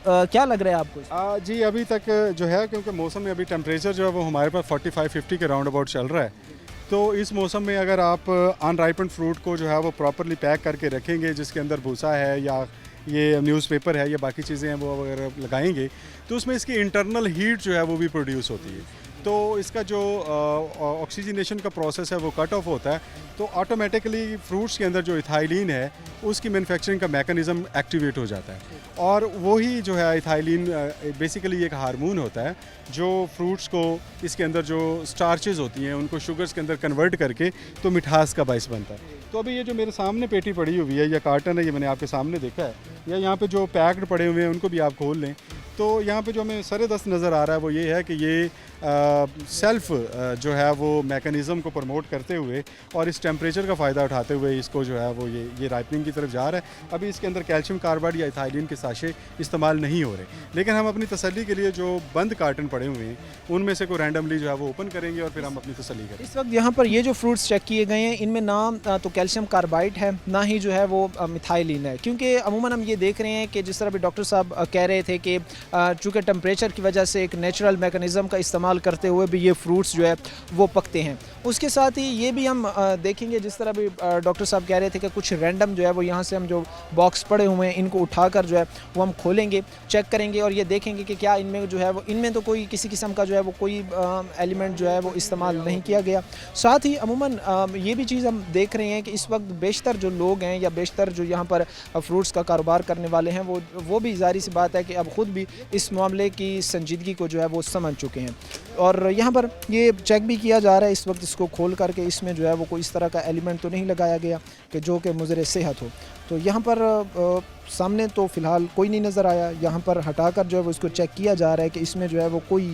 क्या लग रहा है आपको? जी अभी तक जो है क्योंकि मौसम में अभी टेम्परेचर जो है वो हमारे पास 45-50 के राउंड अबाउट चल रहा है, तो इस मौसम में अगर आप अनराइपन फ्रूट को जो है वो प्रॉपरली पैक करके रखेंगे जिसके अंदर भूसा है या ये न्यूज़पेपर है या बाकी चीज़ें हैं वो अगर लगाएंगे तो उसमें इसकी इंटरनल हीट जो है वो भी प्रोड्यूस होती है, तो इसका जो ऑक्सीजनेशन का प्रोसेस है वो कट ऑफ होता है, तो ऑटोमेटिकली फ्रूट्स के अंदर जो इथाइलिन है उसकी मैन्युफैक्चरिंग का मैकेनिज़्म एक्टिवेट हो जाता है और वही जो है इथाइलिन बेसिकली एक हार्मोन होता है जो फ्रूट्स को इसके अंदर जो स्टार्चेस होती हैं उनको शुगर्स के अंदर कन्वर्ट करके तो मिठास का बाइस बनता है। तो अभी ये जो मेरे सामने पेटी पड़ी हुई है या कार्टन है, ये मैंने आपके सामने देखा है, या यहाँ पे जो पैक्ड पड़े हुए हैं उनको भी आप खोल लें, तो यहाँ पे जो हमें सरेदस्त नज़र आ रहा है वो ये है कि ये सेल्फ जो है वो मैकेनिज़्म को प्रमोट करते हुए और इस टेम्परेचर का फ़ायदा उठाते हुए इसको जो है वो ये राइपनिंग की तरफ जा रहा है। अभी इसके अंदर कैल्शियम कार्बाइड या इथाइलिन के साशे इस्तेमाल नहीं हो रहे, लेकिन हम अपनी तसल्ली के लिए जो बंद कार्टन पड़े हुए हैं उनमें से कोई रैंडमली जो है वो ओपन करेंगे और फिर हम अपनी तसल्ली करेंगे। इस वक्त यहाँ पर ये जो फ्रूट्स चेक किए गए हैं इनमें ना तो कैल्शियम कार्बाइड है ना ही जो है वो मिथाइलिन है, क्योंकि अमूमन हम ये देख रहे हैं कि जिस तरह भी डॉक्टर साहब कह रहे थे कि चूँकि टेम्परेचर की वजह से एक नेचुरल मैकेनिज़्म का इस्तेमाल करते हुए भी ये फ्रूट्स जो है वो पकते हैं। उसके साथ ही ये भी हम देखेंगे जिस तरह भी डॉक्टर साहब कह रहे थे कि कुछ रैंडम जो है वो यहाँ से हम जो बॉक्स पड़े हुए हैं इनको उठाकर जो है वो हम खोलेंगे, चेक करेंगे और ये देखेंगे कि क्या इनमें जो है वो इनमें तो कोई किसी किस्म का जो है वो कोई एलिमेंट जो है वो इस्तेमाल नहीं किया गया। साथ ही अमूमन ये भी चीज़ हम देख रहे हैं कि इस वक्त बेशतर जो लोग हैं या बेशतर जो यहाँ पर फ्रूट्स का कारोबार करने वाले हैं वो भी ज़ाहिर सी बात है कि अब ख़ुद भी इस मामले की संजीदगी को जो है वो समझ चुके हैं और यहाँ पर ये चेक भी किया जा रहा है इस वक्त इसको खोल करके इसमें जो है वो कोई इस तरह का एलिमेंट तो नहीं लगाया गया कि जो कि मुज़र सेहत हो। तो यहाँ पर सामने तो फ़िलहाल कोई नहीं नज़र आया, यहाँ पर हटाकर जो है वो इसको चेक किया जा रहा है कि इसमें जो है वो कोई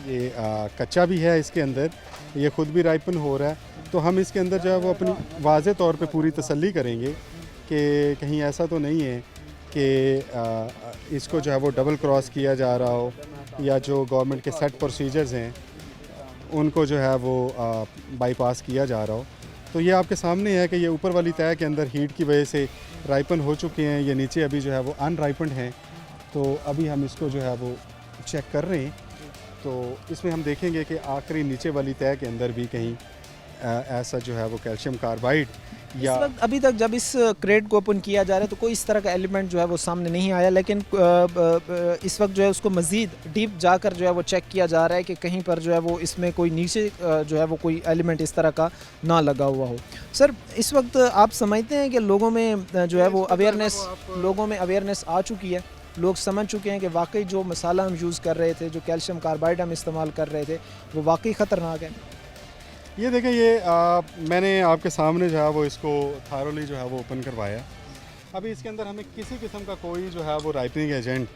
ये कच्चा भी है, इसके अंदर ये ख़ुद भी राइपन हो रहा है, तो हम इसके अंदर जो है वो अपनी वाज़े तौर पे पूरी तसल्ली करेंगे कि कहीं ऐसा तो नहीं है कि इसको जो है वो डबल क्रॉस किया जा रहा हो या जो गवर्नमेंट के सेट प्रोसीजर्स हैं उनको जो है वो बाईपास किया जा रहा हो। तो ये आपके सामने है कि ये ऊपर वाली तह के अंदर हीट की वजह से राइपन हो चुके हैं, ये नीचे अभी जो है वो अनराइपन हैं, तो अभी हम इसको जो है वो चेक कर रहे हैं। तो इसमें हम देखेंगे कि आखिरी नीचे वाली तह के अंदर भी कहीं ऐसा जो है वो कैल्शियम कार्बाइड इस वक्त अभी तक जब इस क्रेट को ओपन किया जा रहा है तो कोई इस तरह का एलिमेंट जो है वो सामने नहीं आया, लेकिन इस वक्त जो है उसको मज़ीद डीप जाकर जो है वो चेक किया जा रहा है कि कहीं पर जो है वो इसमें कोई नीचे जो है वो कोई एलिमेंट इस तरह का ना लगा हुआ हो। सर, इस वक्त आप समझते हैं कि लोगों में जो है वो अवेयरनेस आ चुकी है, लोग समझ चुके हैं कि वाकई जो मसाला हम यूज़ कर रहे थे, जो कैल्शियम कार्बाइड हम इस्तेमाल कर रहे थे, वो वाकई ख़तरनाक है? ये देखें, ये मैंने आपके सामने जो है वो इसको थारोली जो है वो ओपन करवाया। अभी इसके अंदर हमें किसी किस्म का कोई जो है वो राइपनिंग एजेंट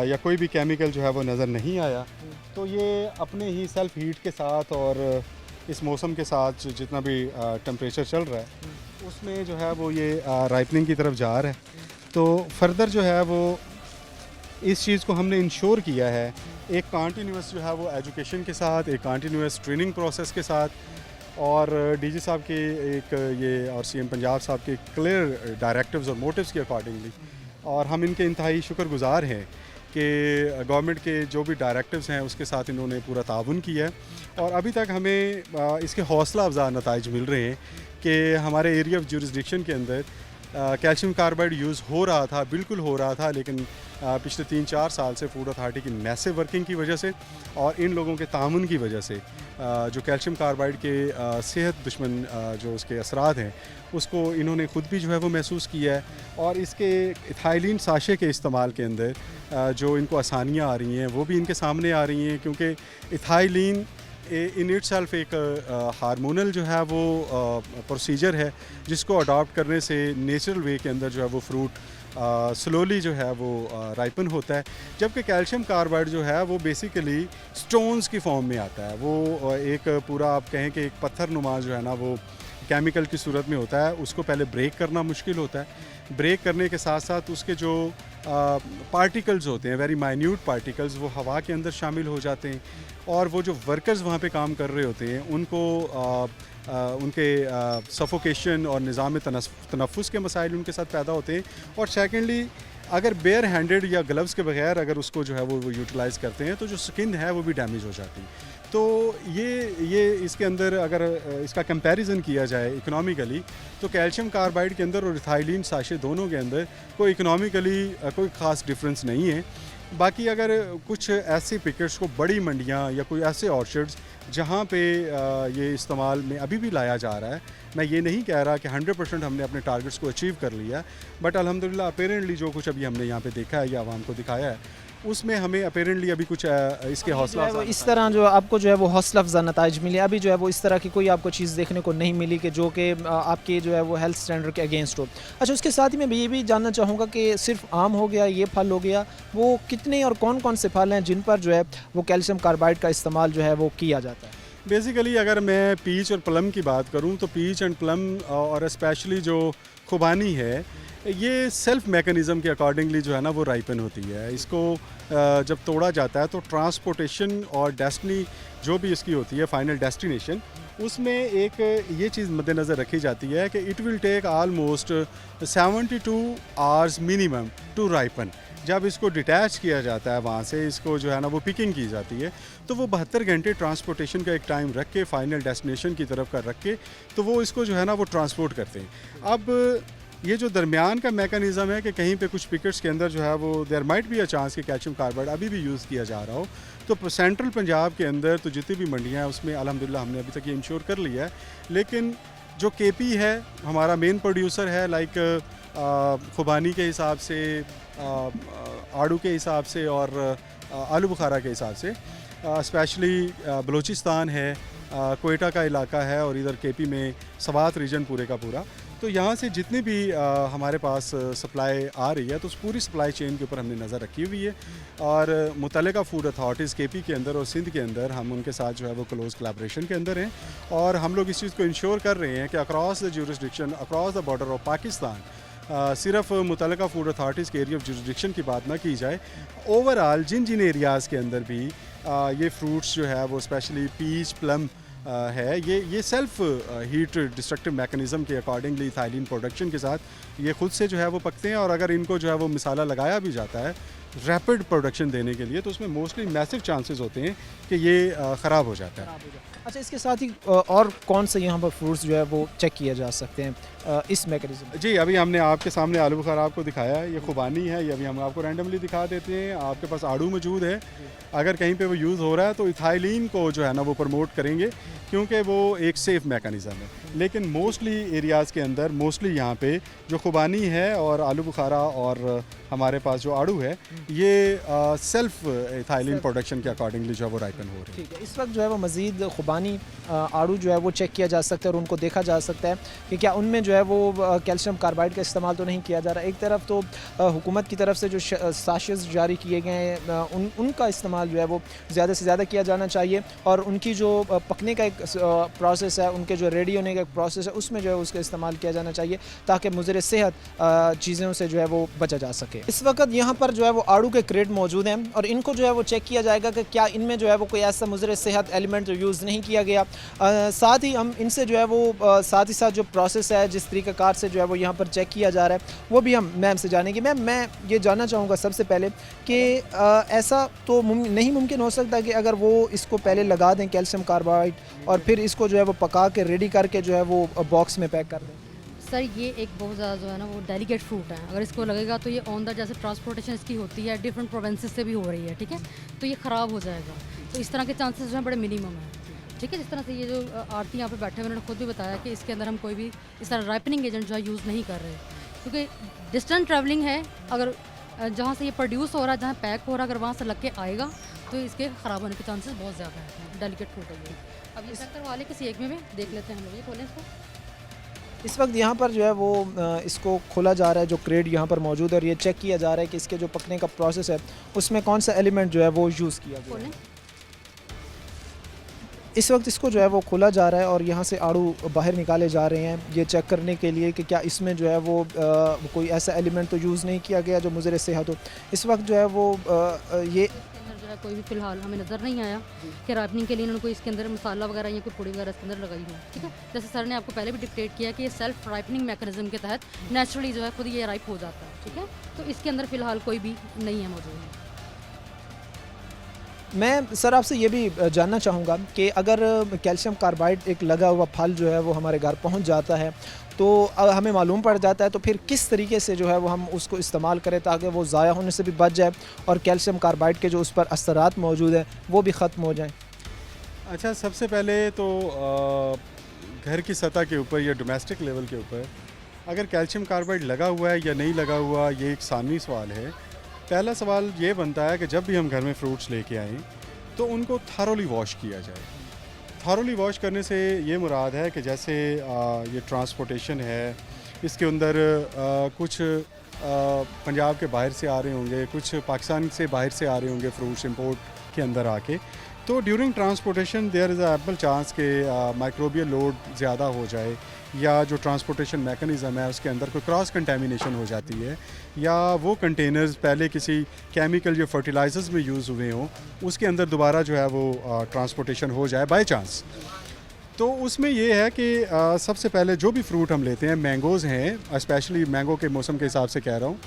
या कोई भी केमिकल जो है वो नज़र नहीं आया। तो ये अपने ही सेल्फ हीट के साथ और इस मौसम के साथ जितना भी टेम्परेचर चल रहा है उसमें जो है वो ये राइपनिंग की तरफ जा रहा है। तो फर्दर जो है वो इस चीज़ को हमने इंश्योर किया है एक कंटिन्यूस जो है वो एजुकेशन के साथ, एक कंटिन्यूस ट्रेनिंग प्रोसेस के साथ, और डीजी साहब के एक ये और सीएम पंजाब साहब के क्लियर डायरेक्टिव्स और मोटिव्स के अकॉर्डिंगली, और हम इनके इंतहाई शुक्रगुजार हैं कि गवर्नमेंट के जो भी डायरेक्टिव्स हैं उसके साथ इन्होंने पूरा ताउन किया है। और अभी तक हमें इसके हौसला अफजा नताइज मिल रहे हैं कि हमारे एरिया ऑफ जुरिसडिक्शन के अंदर कैल्शियम कार्बाइड यूज़ हो रहा था, बिल्कुल हो रहा था, लेकिन पिछले 3-4 साल से फूड अथॉरिटी की मैसिव वर्किंग की वजह से और इन लोगों के तामुन की वजह से जो कैल्शियम कार्बाइड के सेहत दुश्मन जो उसके असरात हैं उसको इन्होंने ख़ुद भी जो है वो महसूस किया है। और इसके इथाइलिन साशे के इस्तेमाल के अंदर जो इनको आसानियाँ आ रही हैं वो भी इनके सामने आ रही हैं, क्योंकि इथाइलिन इन इटसेल्फ एक हार्मोनल जो है वो प्रोसीजर है जिसको अडॉप्ट करने से नेचुरल वे के अंदर जो है वो फ्रूट स्लोली जो है वो राइपन होता है। जबकि कैल्शियम कार्बाइड जो है वो बेसिकली स्टोन्स की फॉर्म में आता है। वो एक पूरा आप कहें कि एक पत्थर नुमा जो है ना वो केमिकल की सूरत में होता है, उसको पहले ब्रेक करना मुश्किल होता है। ब्रेक करने के साथ साथ उसके जो पार्टिकल्स होते हैं, वेरी माइन्यूट पार्टिकल्स, वो हवा के अंदर शामिल हो जाते हैं, और वो जो वर्कर्स वहाँ पे काम कर रहे होते हैं उनको उनके सफोकेशन और निज़ाम तनफ़ुस के मसाइल उनके साथ पैदा होते हैं। और सेकेंडली अगर बेयर हैंडेड या ग्लव्स के बगैर अगर उसको जो है वो यूटिलाइज़ करते हैं तो जो स्किन है वो भी डैमेज हो जाती है। तो ये इसके अंदर अगर इसका कंपैरिजन किया जाए इकोनॉमिकली तो कैल्शियम कार्बाइड के अंदर और इथाइलिन साशे दोनों के अंदर कोई इकोनॉमिकली कोई ख़ास डिफरेंस नहीं है। बाकी अगर कुछ ऐसे पिकेट्स को बड़ी मंडियाँ या कोई ऐसे ऑर्चर्ड्स जहाँ पे ये इस्तेमाल में अभी भी लाया जा रहा है, मैं ये नहीं कह रहा कि 100% हमने अपने टारगेट्स को अचीव कर लिया, बट अल्हम्दुलिल्लाह अपेरेंटली जो कुछ अभी हमने यहाँ पे देखा है या आवाम को दिखाया है उसमें हमें अपेरेंटली अभी कुछ इसके हौसला इस तरह जो आपको जो है वो हौसला अफजा नताइज मिले। अभी जो है वो इस तरह की कोई आपको चीज़ देखने को नहीं मिली कि जो कि आपके जो है वो हेल्थ स्टैंडर्ड के अगेंस्ट हो। अच्छा, उसके साथ ही मैं ये भी जानना चाहूँगा कि सिर्फ आम हो गया, ये फल हो गया, वो कितने और कौन कौन से फल हैं जिन पर जो है वो कैल्शियम कार्बाइड का इस्तेमाल जो है वो किया जाता है? बेसिकली अगर मैं पीच और प्लम की बात करूँ तो पीच एंड प्लम और स्पेशली जो खुबानी है ये सेल्फ मैकेनिज़्म के अकॉर्डिंगली जो है ना वो राइपन होती है। इसको जब तोड़ा जाता है तो ट्रांसपोर्टेशन और डेस्टिनी जो भी इसकी होती है, फाइनल डेस्टिनेशन, उसमें एक ये चीज़ मद्देनज़र रखी जाती है कि it will take almost 72 hours minimum to ripen. जब इसको डिटैच किया जाता है वहाँ से, इसको जो है ना वो पिकिंग की जाती है, तो वो 72 घंटे ट्रांसपोर्टेशन का एक टाइम रख के फाइनल डेस्टिनेशन की तरफ कर रख के तो वो इसको जो है ना वो ट्रांसपोर्ट करते हैं। अब ये जो दरमियान का मैकेनिज़्म है कि कहीं पे कुछ पिकेट्स के अंदर जो है वो there might be a chance कि कैल्शियम कार्बाइड अभी भी यूज़ किया जा रहा हो, तो सेंट्रल पंजाब के अंदर तो जितनी भी मंडियाँ हैं उसमें अल्हम्दुलिल्लाह हमने अभी तक ये इंश्योर कर लिया है। लेकिन जो केपी है हमारा मेन प्रोड्यूसर है, लाइक खुबानी के हिसाब से, आड़ू के हिसाब से और आलू बुखारा के हिसाब से, स्पेशली बलूचिस्तान है, कोयटा का इलाका है और इधर केपी में सवात रीजन पूरे का पूरा, तो यहाँ से जितनी भी हमारे पास सप्लाई आ रही है तो उस पूरी सप्लाई चेन के ऊपर हमने नज़र रखी हुई है। और मुतल्लिका फूड अथॉरिटीज़ केपी के अंदर और सिंध के अंदर हम उनके साथ जो है वो क्लोज कोलैबोरेशन के अंदर हैं, और हम लोग इस चीज़ को इंश्योर कर रहे हैं कि across the jurisdiction, across the border of Pakistan, सिर्फ मुतल्लिका फूड अथॉरिटीज़ के एरिया ऑफ जुरिसडिक्शन की बात ना की जाए, ओवरऑल जिन जिन एरियाज़ के अंदर भी ये फ्रूट्स जो है वो स्पेशली पीच, प्लम है, ये सेल्फ हीट डिस्ट्रक्टिव मैकेनिज़्म के अकॉर्डिंगली इथाइलिन प्रोडक्शन के साथ ये ख़ुद से जो है वो पकते हैं, और अगर इनको जो है वो मिसाला लगाया भी जाता है रैपिड प्रोडक्शन देने के लिए, तो उसमें मोस्टली मैसिव चांसेस होते हैं कि ये ख़राब हो जाता है। अच्छा, इसके साथ ही और कौन से यहाँ पर फ्रूट्स जो है वो चेक किए जा सकते हैं इस मैकेनिज्म? जी, अभी हमने आपके सामने आलू बुखारा आपको दिखाया है, ये खुबानी है, ये अभी हम आपको रैंडमली दिखा देते हैं। आपके पास आड़ू मौजूद है, अगर कहीं पे वो यूज़ हो रहा है तो इथाइलिन को जो है ना वो प्रमोट करेंगे, क्योंकि वो एक सेफ़ मैकेनिज़्म है। लेकिन मोस्टली एरियाज़ के अंदर मोस्टली यहाँ पे जो खुबानी है और आलू बुखारा और हमारे पास जो आड़ू है, ये सेल्फ इथाइलिन प्रोडक्शन के अकॉर्डिंगली जो है वो राइपन हो रही है। ठीक है, इस वक्त जो है वो मज़ीद खुबानी आड़ू जो है वो चेक किया जा सकता है और उनको देखा जा सकता है कि क्या उनमें जो है वो कैल्शियम कार्बाइड का इस्तेमाल तो नहीं किया जा रहा। एक तरफ तो हुकूमत की तरफ से जो साशेस जारी किए गए हैं उनका इस्तेमाल जो है वो ज़्यादा से ज़्यादा किया जाना चाहिए, और उनकी जो पकने का एक प्रोसेस है, उनके जो रेडी होने का एक प्रोसेस है, उसमें जो है उसका इस्तेमाल किया जाना चाहिए ताकि मुज़र सेहत चीज़ों से जो है वो बचा जा सके। इस वक्त यहाँ पर जो है वो आड़ू के क्रेट मौजूद हैं और इनको जो है वो चेक किया जाएगा कि क्या इनमें जो है वो कोई ऐसा मुज़र सेहत एलिमेंट जो यूज़ नहीं किया गया। साथ ही हम इनसे जो है वो साथ ही साथ जो प्रोसेस है, जिस तरीक़ाकार से जो है वो यहाँ पर चेक किया जा रहा है, वो भी हम मैम से जानेंगे। मैम, मैं ये जानना चाहूँगा सबसे पहले कि ऐसा तो नहीं मुमकिन हो सकता कि अगर वो इसको पहले लगा दें कैल्शियम कार्बाइड और फिर इसको जो है वो पका के रेडी करके जो है वो बॉक्स में पैक कर दें? सर, ये एक बहुत ज़्यादा जो है ना वो डेलिकेट फ्रूट है। अगर इसको लगेगा तो ये ऑन द जैसे ट्रांसपोर्टेशन इसकी होती है डिफरेंट प्रोवेंसेस से भी हो रही है, ठीक है, तो ये ख़राब हो जाएगा। तो इस तरह के चांसेस जो हैं बड़े मिनिमम हैं, ठीक है। जिस तरह से ये जो आरती यहाँ पे बैठे हुए उन्होंने खुद भी बताया कि इसके अंदर हम कोई भी इस तरह राइपनिंग एजेंट जो है यूज़ नहीं कर रहे, क्योंकि डिस्टेंट ट्रैवलिंग है। अगर जहाँ से ये प्रोड्यूस हो रहा है, जहाँ पैक हो रहा है, अगर वहाँ से लग के आएगा तो इसके ख़राब होने के चांसेस बहुत ज़्यादा हैं। डेलिकेट फ्रूट है ये। अब ये चेक करवा लें किसी एक में देख लेते हैं हम लोग। ये खोलें इसको। इस वक्त यहाँ पर जो है वो इसको खोला जा रहा है, जो क्रेड यहाँ पर मौजूद है, और ये चेक किया जा रहा है कि इसके जो पकने का प्रोसेस है उसमें कौन सा एलिमेंट जो है वो यूज़ किया गया है। इस वक्त इसको जो है वो खोला जा रहा है और यहाँ से आड़ू बाहर निकाले जा रहे हैं, ये चेक करने के लिए कि क्या इसमें जो है वो कोई ऐसा एलिमेंट तो यूज़ नहीं किया गया जो मुज़र सेहत हो। इस वक्त जो है वो ये जो है कोई भी फ़िलहाल हमें नज़र नहीं आया कि राइपनिंग के लिए इन्होंने कोई इसके अंदर मसाला वगैरह या कोई पुड़ी वगैरह इसके अंदर लगाई हो, ठीक है। जैसे सर ने आपको पहले भी डिक्टेट किया कि ये सेल्फ राइपनिंग मैकेनिज्म के तहत नेचुरली जो है खुद ये राइप हो जाता है, ठीक है। तो इसके अंदर फ़िलहाल कोई भी नहीं है मौजूद। मैं सर आपसे ये भी जानना चाहूँगा कि अगर कैल्शियम कार्बाइड एक लगा हुआ फल जो है वो हमारे घर पहुँच जाता है तो हमें मालूम पड़ जाता है, तो फिर किस तरीके से जो है वो हम उसको इस्तेमाल करें ताकि वो ज़ाया होने से भी बच जाए और कैल्शियम कार्बाइड के जो उस पर असरात मौजूद हैं वो भी ख़त्म हो जाएं? अच्छा, सबसे पहले तो घर की सतह के ऊपर या डोमेस्टिक लेवल के ऊपर अगर कैल्शियम कार्बाइड लगा हुआ है या नहीं लगा हुआ, ये एक सानवी सवाल है। पहला सवाल ये बनता है कि जब भी हम घर में फ्रूट्स लेके आएँ तो उनको थारोली वॉश किया जाए। थारोली वॉश करने से ये मुराद है कि जैसे ये ट्रांसपोर्टेशन है, इसके अंदर कुछ पंजाब के बाहर से आ रहे होंगे, कुछ पाकिस्तान से बाहर से आ रहे होंगे फ्रूट्स इंपोर्ट के अंदर आके, तो during transportation there is a ample chance के माइक्रोबियल लोड ज़्यादा हो जाए, या जो ट्रांसपोर्टेशन मैकेनिज़्म है उसके अंदर कोई क्रॉस कंटेमिनेशन हो जाती है, या वो कंटेनर्स पहले किसी केमिकल या फर्टिलाइजर्स में यूज़ हुए हों, उसके अंदर दोबारा जो है वो ट्रांसपोर्टेशन हो जाए बाय चांस। तो उसमें ये है कि सबसे पहले जो भी फ्रूट हम लेते हैं, मैंगोज़ हैं, स्पेशली मैंगो के मौसम के हिसाब से कह रहा हूँ,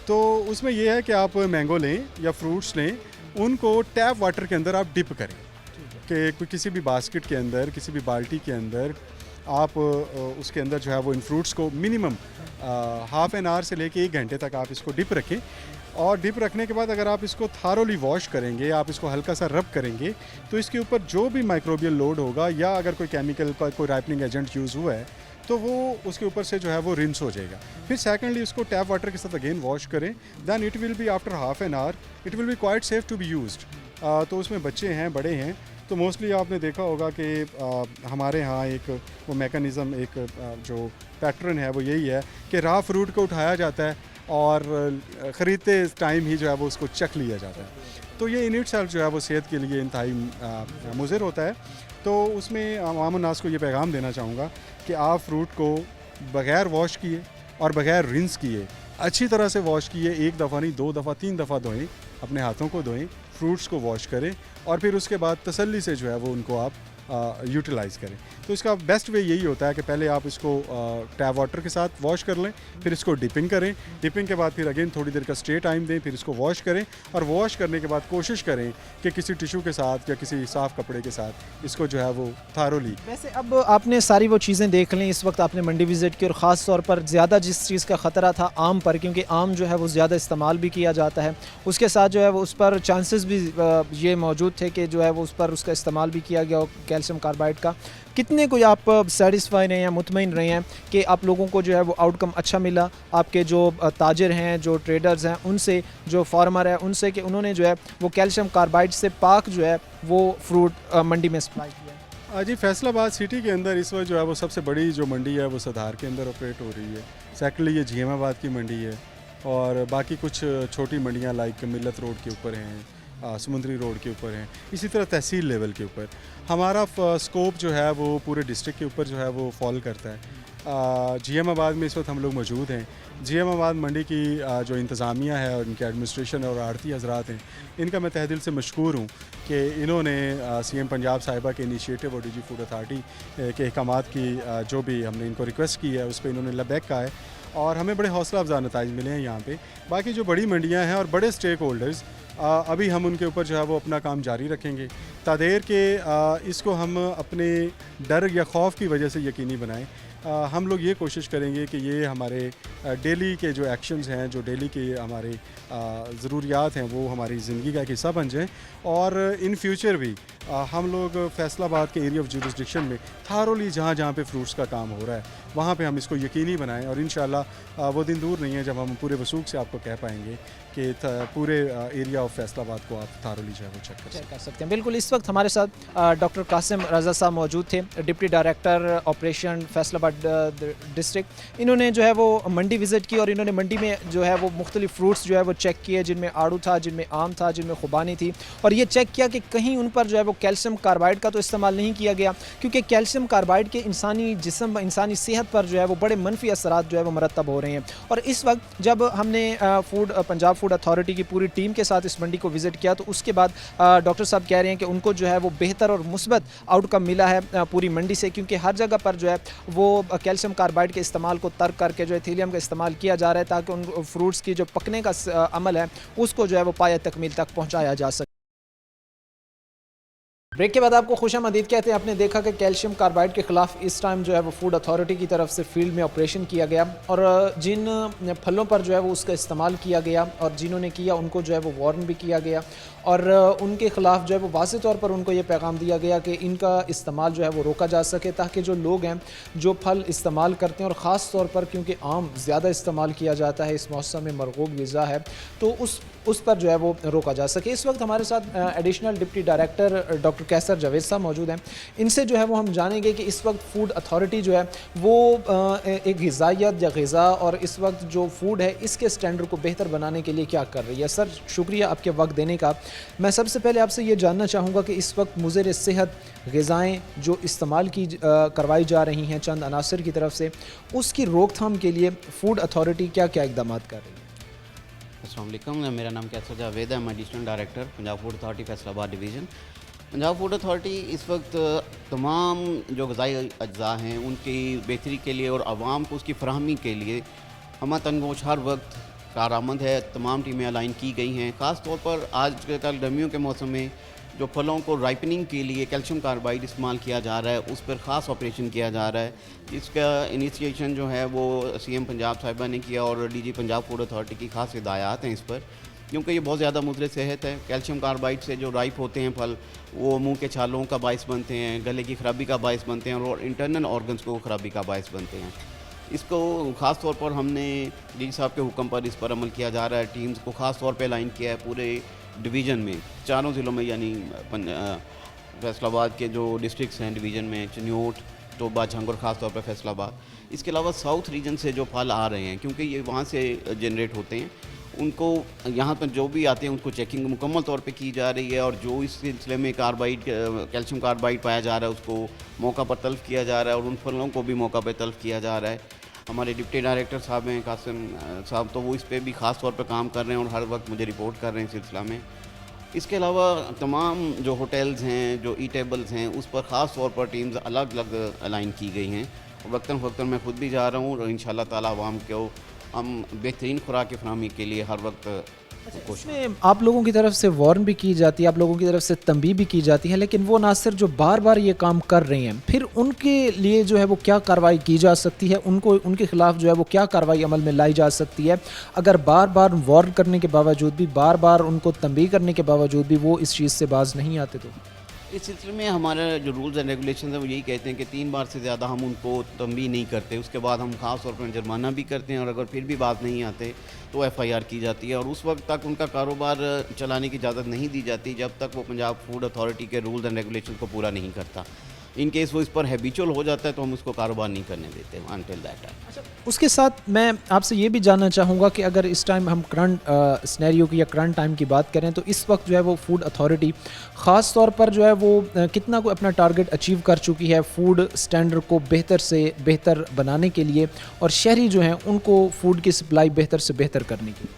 तो उसमें ये है कि आप मैंगो लें या फ्रूट्स लें, उनको टैप वाटर के अंदर आप डिप करें कि किसी भी बास्केट के अंदर, किसी भी बाल्टी के अंदर आप उसके अंदर जो है वो इन फ्रूट्स को मिनिमम हाफ़ एन आवर से लेके 1 घंटे तक आप इसको डिप रखें, और डिप रखने के बाद अगर आप इसको थारोली वॉश करेंगे, आप इसको हल्का सा रब करेंगे, तो इसके ऊपर जो भी माइक्रोबियल लोड होगा या अगर कोई केमिकल का कोई राइपनिंग एजेंट यूज़ हुआ है तो वो उसके ऊपर से जो है वो रिंस हो जाएगा। फिर सेकेंडली इसको टैप वाटर के साथ अगेन वॉश करें, then it will be after half an hour it will be quite safe to be used. तो उसमें बच्चे हैं, बड़े हैं, तो मोस्टली आपने देखा होगा कि हमारे यहाँ एक वो मैकेनिज़्म, एक जो पैटर्न है वो यही है कि रॉ फ्रूट को उठाया जाता है और ख़रीदते टाइम ही जो है वो उसको चख लिया जाता है। तो ये इन इटसेल्फ जो है वो सेहत के लिए इंतहाई मुज़र होता है। तो उसमें आम नास को ये पैगाम देना चाहूँगा कि आप फ्रूट को बग़ैर वॉश किए और बग़ैर रिंस किए अच्छी तरह से वॉश किए, 1 दफ़ा नहीं 2 दफ़ा 3 दफ़ा धोएं, अपने हाथों को धोएं, फ्रूट्स को वॉश करें और फिर उसके बाद तसल्ली से जो है वो उनको आप यूटिलाइज़ करें। तो इसका बेस्ट वे यही होता है कि पहले आप इसको टैप वाटर के साथ वॉश कर लें, फिर इसको डिपिंग करें, डिपिंग के बाद फिर अगेन थोड़ी देर का स्टे टाइम दें, फिर इसको वॉश करें और वॉश करने के बाद कोशिश करें कि किसी टिशू के साथ या किसी साफ़ कपड़े के साथ इसको जो है वो थारोली। वैसे अब आपने सारी वो चीज़ें देख लीं, इस वक्त आपने मंडी विज़िट की और ख़ास तौर पर ज़्यादा जिस चीज़ का ख़तरा था आम पर, क्योंकि आम जो है वो ज़्यादा इस्तेमाल भी किया जाता है, उसके साथ जो है वो उस पर चांसेस भी ये मौजूद थे कि जो है वो उस पर उसका इस्तेमाल भी किया गया हो कैल्शियम कार्बाइड का। कितने कोई आप सेटिस्फाई रहे हैं, मुतमईन रहे हैं कि आप लोगों को जो है वो आउटकम अच्छा मिला, आपके जो ताजिर हैं, जो ट्रेडर्स हैं उनसे, जो फार्मर है उनसे, कि उन्होंने जो है वो कैल्शियम कार्बाइड से पाक जो है वो फ्रूट मंडी में सप्लाई किया? जी, फैसलाबाद सिटी के अंदर इस वक्त जो है वो सबसे बड़ी जो मंडी है वो सधार के अंदर ऑपरेट हो रही है। सेकेंडली ये झियामाबाद की मंडी है और बाकी कुछ छोटी मंडियाँ लाइक मिल्लत रोड के ऊपर हैं, समुंदरी रोड के ऊपर हैं, इसी तरह तहसील लेवल के ऊपर। हमारा स्कोप जो है वो पूरे डिस्ट्रिक्ट के ऊपर जो है वो फॉल करता है। झियामाबाद में इस वक्त हम लोग मौजूद हैं। झियामाबाद मंडी की जो इंतज़ामिया है और इनके एडमिनिस्ट्रेशन और आड़ती हजरात हैं, इनका मैं तहे दिल से मशकूर हूँ कि इन्होंने CM पंजाब साहिबा के इनिशिएटिव और DG फूड अथॉरिटी के अहकामात की जो भी हमने इनको रिक्वेस्ट की है उस पर इन्होंने लबैक कहा है और हमें बड़े हौसला अफजा नताइज मिले हैं यहाँ पे। बाकी जो बड़ी मंडियाँ हैं और बड़े स्टेक होल्डर्स, अभी हम उनके ऊपर जो है वो अपना काम जारी रखेंगे तादेर के इसको हम अपने डर या खौफ की वजह से यकीनी बनाएं। हम लोग ये कोशिश करेंगे कि ये हमारे डेली के जो एक्शंस हैं, जो डेली के हमारे ज़रूरियात हैं, वो हमारी ज़िंदगी का एक हिस्सा बन जाएँ और इन फ्यूचर भी हम लोग फैसलाबाद के एरिया ऑफ जुरिस्डिक्शन में थारोली जहाँ जहाँ पे फ्रूट्स का काम हो रहा है वहाँ पे हम इसको यकीनी बनाएं और इंशाल्लाह वो दिन दूर नहीं है जब हम पूरे वसूख से आपको कह पाएंगे कि पूरे एरिया ऑफ फैसलाबाद को आप थारोली जो है वो चेक कर सकते हैं। बिल्कुल, इस वक्त हमारे साथ डॉक्टर कासिम रज़ा साहब मौजूद थे, deputy director operation Faisalabad district. इन्होंने जो है वो मंडी विज़िट की और इन्होंने मंडी में जो है वो मुख्तलिफ फ्रूट्स जो है वो चेक किए, जिनमें आड़ू था, जिनमें आम था, जिनमें खुबानी थी, और ये चेक किया कि कहीं उन पर जो है वो कैल्शियम कार्बाइड का तो इस्तेमाल नहीं किया गया, क्योंकि कैल्शियम कार्बाइड के इंसानी जिस्म, इंसानी सेहत पर जो है वो बड़े मनफी असरात जो है वो मरतब हो रहे हैं। और इस वक्त जब हमने पंजाब फूड अथॉरिटी की पूरी टीम के साथ इस मंडी को विज़िट किया तो उसके बाद डॉक्टर साहब कह रहे हैं कि उनको जो है वो बेहतर और मुस्बत आउटकम मिला है पूरी मंडी से, क्योंकि हर जगह पर जो है वो कैल्शियम कार्बाइड के इस्तेमाल को तर्क करके जो एथिलियम का इस्तेमाल किया जा रहा है ताकि उन फ्रूट्स की जो पकने का अमल है उसको जो है वो पाया तकमील तक पहुँचाया जा सके। ब्रेक के बाद आपको खुशामदीद कहते हैं। आपने देखा कि कैल्शियम कार्बाइड के ख़िलाफ़ इस टाइम जो है वो फूड अथॉरिटी की तरफ से फील्ड में ऑपरेशन किया गया और जिन फलों पर जो है वो उसका इस्तेमाल किया गया और जिन्होंने किया उनको जो है वो वार्न भी किया गया और उनके ख़िलाफ़ जो है वो वाज़ेह तौर पर उनको ये पैगाम दिया गया कि इनका इस्तेमाल जो है वो रोका जा सके, ताकि जो लोग हैं जो फल इस्तेमाल करते हैं और ख़ास तौर पर क्योंकि आम ज़्यादा इस्तेमाल किया जाता है, इस मौसम में मरगूब ग़िज़ा है, तो उस पर जो है वो रोका जा सके। इस वक्त हमारे साथ एडिशनल डिप्टी डायरेक्टर डॉक्टर कैसर जावेद साहब मौजूद हैं। इनसे जो है वो हम जानेंगे कि इस वक्त फूड अथॉरिटी जो है वो एक ग़िज़ाइयत या ग़िज़ा और इस वक्त जो फूड है इसके स्टैंडर्ड को बेहतर बनाने के लिए क्या कर रही है। सर, शुक्रिया आपके वक्त देने का। मैं सबसे पहले आपसे ये जानना चाहूँगा कि इस वक्त मुज़र सेहत ग़िज़ाएँ जो इस्तेमाल की करवाई जा रही हैं चंद अनासर की तरफ से, उसकी रोकथाम के लिए फ़ूड अथॉरिटी क्या क्या इक़दाम कर रही है? अस्सलाम वालेकुम, मेरा नाम कैसर जावेद है, मैं additional director Punjab food authority Faisalabad division. Punjab food authority इस वक्त तमाम जो ग़िज़ाई अज्जा हैं उनकी बेहतरी के लिए और आवाम को उसकी फराहमी के लिए हम तंगोश हर वक्त कारआमद है। तमाम टीमें अलाइन की गई हैं। ख़ास तौर पर आज कल गर्मियों के मौसम में जो फलों को राइपनिंग के लिए कैल्शियम कार्बाइड इस्तेमाल किया जा रहा है उस पर ख़ास ऑपरेशन किया जा रहा है, जिसका इनिशिएशन जो है वो CM पंजाब साहिबा ने किया और DG पंजाब फूड अथॉरिटी की ख़ास हिदायत हैं इस पर, क्योंकि ये बहुत ज़्यादा मुज़र सेहत है। कैल्शियम कार्बाइड से जो राइप होते हैं फल वो मुंह के छालों का बायस बनते हैं, गले की ख़राबी का बायस बनते हैं और इंटरनल ऑर्गन्स को ख़राबी का बायस बनते हैं। इसको ख़ास तौर पर हमने DG साहब के हुक्म पर इस पर अमल किया जा रहा है। टीम्स को ख़ास तौर पर अलाइन किया है पूरे डिवीज़न में, चारों ज़िलों में, यानी फैसलाबाद के जो डिस्ट्रिक्ट्स हैं डिवीज़न में, चनियोट, टोबा, झंग और ख़ास तौर पर फैसलाबाद। इसके अलावा साउथ रीजन से जो फल आ रहे हैं, क्योंकि ये वहाँ से जनरेट होते हैं, उनको यहाँ पर जो भी आते हैं उनको चेकिंग मुकम्मल तौर पे की जा रही है और जो इस सिलसिले में कार्बाइड कैल्शियम कार्बाइड पाया जा रहा है उसको मौका पर तल्फ़ किया जा रहा है और उन फलों को भी मौका पर तल्फ़ किया जा रहा है। हमारे डिप्टी डायरेक्टर साहब हैं कासिम साहब, तो वो इस पर भी ख़ास तौर पर काम कर रहे हैं और हर वक्त मुझे रिपोर्ट कर रहे हैं इस सिलसिला में। इसके अलावा तमाम जो होटल्स हैं, जो ईटेबल्स हैं, उस पर ख़ास तौर पर टीम्स अलग अलग अलाइन की गई हैं। और वक्तन मैं खुद भी जा रहा हूँ और इंशाल्लाह ताला आवाम को हम बेहतरीन खुराक की फरहमी के लिए हर वक्त इसमें आप लोगों की तरफ से वार्न भी की जाती है, आप लोगों की तरफ से तंबीह भी की जाती है, लेकिन वो नासिर जो बार बार ये काम कर रहे हैं, फिर उनके लिए जो है वो क्या कार्रवाई की जा सकती है, उनको उनके खिलाफ जो है वो क्या कार्रवाई अमल में लाई जा सकती है अगर बार बार वार्न करने के बावजूद भी, बार बार उनको तंबीह करने के बावजूद भी वो इस चीज़ से बाज नहीं आते? तो इस सिलसिले में हमारे जो रूल्स एंड रेगुलेशन है वो यही कहते हैं कि 3 बार से ज़्यादा हम उनको तंबीह नहीं करते, उसके बाद हम ख़ास तौर पर जुर्माना भी करते हैं और अगर फिर भी बात नहीं आते तो FIR की जाती है और उस वक्त तक उनका कारोबार चलाने की इजाज़त नहीं दी जाती जब तक वो पंजाब फूड अथॉरिटी के रूल्स एंड रेगुलेशन को पूरा नहीं करता। इन केस वो इस पर हैबिचुअल हो जाता है तो हम उसको कारोबार नहीं करने देते अनटिल दैट टाइम। उसके साथ मैं आपसे ये भी जानना चाहूँगा कि अगर इस टाइम हम करंट सिनेरियो की या करंट टाइम की बात करें तो इस वक्त जो है वो फूड अथॉरिटी ख़ास तौर पर जो है वो कितना को अपना टारगेट अचीव कर चुकी है फूड स्टैंडर्ड को बेहतर से बेहतर बनाने के लिए और शहरी जो हैं उनको फूड की सप्लाई बेहतर से बेहतर करने की?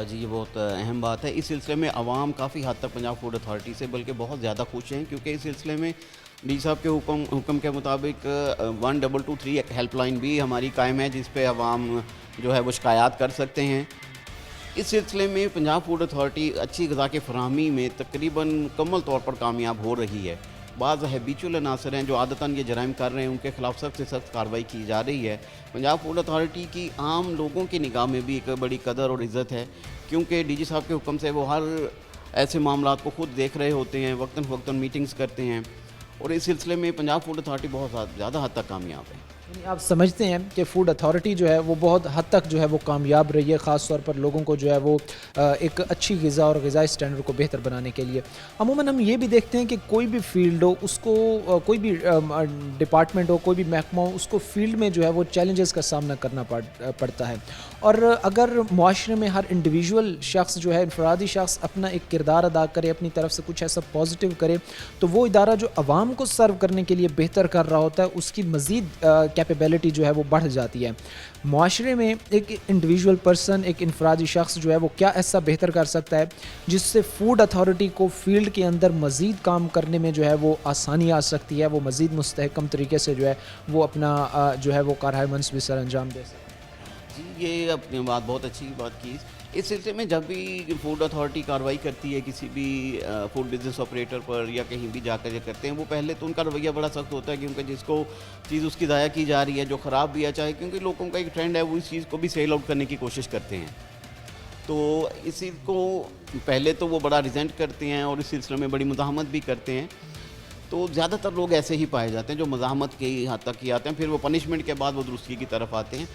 जी ये बहुत अहम बात है। इस सिलसिले में आवाम काफ़ी हद तक पंजाब फूड अथॉरिटी से बल्कि बहुत ज़्यादा खुश हैं क्योंकि इस सिलसिले में डी साहब के हुक्म के मुताबिक 1223 एक हेल्पलाइन भी हमारी कायम है जिस पे आवाम जो है वो शिकायत कर सकते हैं। इस सिलसिले में पंजाब फूड अथॉरिटी अच्छी ग़िज़ा की फरहमी में तकरीबन मुकम्मल तौर पर कामयाब हो रही है। बाज़ हैबिचुअल अनासर हैं जो आदतन ये जराइम कर रहे हैं उनके खिलाफ सख्त से सख्त कार्रवाई की जा रही है। पंजाब फूड अथॉरिटी की आम लोगों की निगाह में भी एक बड़ी कदर और इज़्ज़त है क्योंकि DG साहब के हुक्म से वो हर ऐसे मामलात को खुद देख रहे होते हैं, वक्तन फ़वक्तन मीटिंग्स करते हैं और इस सिलसिले में पंजाब फूड अथॉरिटी बहुत ज़्यादा हद तक कामयाब है। आप समझते हैं कि फ़ूड अथॉरिटी जो है वो बहुत हद तक जो है वो कामयाब रही है, ख़ास तौर पर लोगों को जो है वो एक अच्छी ग़िज़ा और ग़िज़ाई स्टैंडर्ड को बेहतर बनाने के लिए। अमूमन हम ये भी देखते हैं कि कोई भी फील्ड हो उसको कोई भी डिपार्टमेंट हो, कोई भी महकमा हो, उसको फील्ड में जो है वो चैलेंजेस का सामना करना पड़ता है और अगर मुआशरे में हर इंडिविजुअल शख्स जो है इनफरादी शख्स अपना एक किरदार अदा करे, अपनी तरफ से कुछ ऐसा पॉजिटिव करे तो वो इदारा जो आवाम को सर्व करने के लिए बेहतर कर रहा होता है उसकी मज़ीद कैपेबिलिटी जो है वो बढ़ जाती है। मुआशरे में एक इंडिविजुअल पर्सन, एक इनफरादी शख्स जो है वो क्या ऐसा बेहतर कर सकता है जिससे फूड अथॉरिटी को फील्ड के अंदर मज़ीद काम करने में जो है वो आसानी आ सकती है, वो मज़ीद मुस्तहकम तरीके से जो है वो अपना जो है वो कारहाय मंसूबी सर अंजाम दे सकते हैं। जी ये अपनी बात बहुत अच्छी बात की। इस सिलसिले में जब भी फूड अथॉरिटी कार्रवाई करती है किसी भी फूड बिज़नेस ऑपरेटर पर या कहीं भी जाकर ये करते हैं वो पहले तो उनका रवैया बड़ा सख्त होता है क्योंकि जिसको चीज़ उसकी ज़ाया की जा रही है जो ख़राब भी आ चाहे क्योंकि लोगों का एक ट्रेंड है वो इस चीज़ को भी सेल आउट करने की कोशिश करते हैं तो इसी को पहले तो वो बड़ा रिजेंट करते हैं और इस सिलसिले में बड़ी मुज़ाहमत भी करते हैं। तो ज़्यादातर लोग ऐसे ही पाए जाते हैं जो मज़ाहमत की हद तक ही आते हैं, फिर वो पनिशमेंट के बाद वो दुरुस्ती की तरफ आते हैं।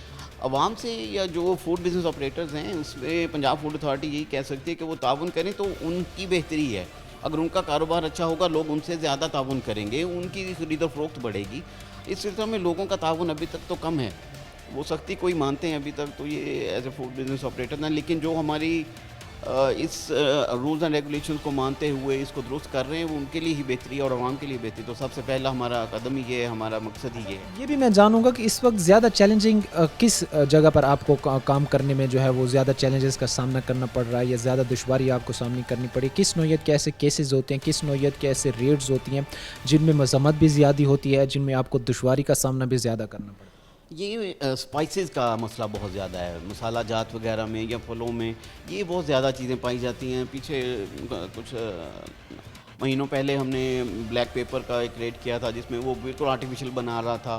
आवाम से या जो फूड बिज़नेस ऑपरेटर्स हैं उसमें पंजाब फूड अथॉरिटी यही कह सकती है कि वो ताउन करें तो उनकी बेहतरी है। अगर उनका कारोबार अच्छा होगा लोग उनसे ज़्यादा ताउन करेंगे, उनकी खरीद और फरोख्त बढ़ेगी। इस सिलसिले में लोगों का ताउन अभी तक तो कम है, वो सख्ती कोई मानते हैं अभी तक तो ये as a food business operator हैं, लेकिन जो हमारी इस रूल्स एंड रेगुलेशंस को मानते हुए इसको दुरुस्त कर रहे हैं वो उनके लिए ही बेहतरी और आवाम के लिए बेहतरी। तो सबसे पहला हमारा कदम ही ये है, हमारा मकसद ही ये है। ये भी मैं जानूंगा कि इस वक्त ज़्यादा चैलेंजिंग किस जगह पर आपको काम करने में जो है वो ज़्यादा चैलेंजेस का सामना करना पड़ रहा है या ज़्यादा दुश्वारी आपको सामने करनी पड़ी, किस नौयत के ऐसे केसेस होते हैं, किस नौयत के ऐसे रेट्स होती हैं जिनमें मज़म्मत भी ज़्यादा होती है, जिनमें आपको दुश्वारी का सामना भी ज़्यादा करना पड़ता है? ये स्पाइसेस का मसला बहुत ज़्यादा है, मसाला जात वगैरह में या फलों में ये बहुत ज़्यादा चीज़ें पाई जाती हैं। पीछे कुछ महीनों पहले हमने ब्लैक पेपर का एक रेड किया था जिसमें वो बिल्कुल आर्टिफिशियल बना रहा था।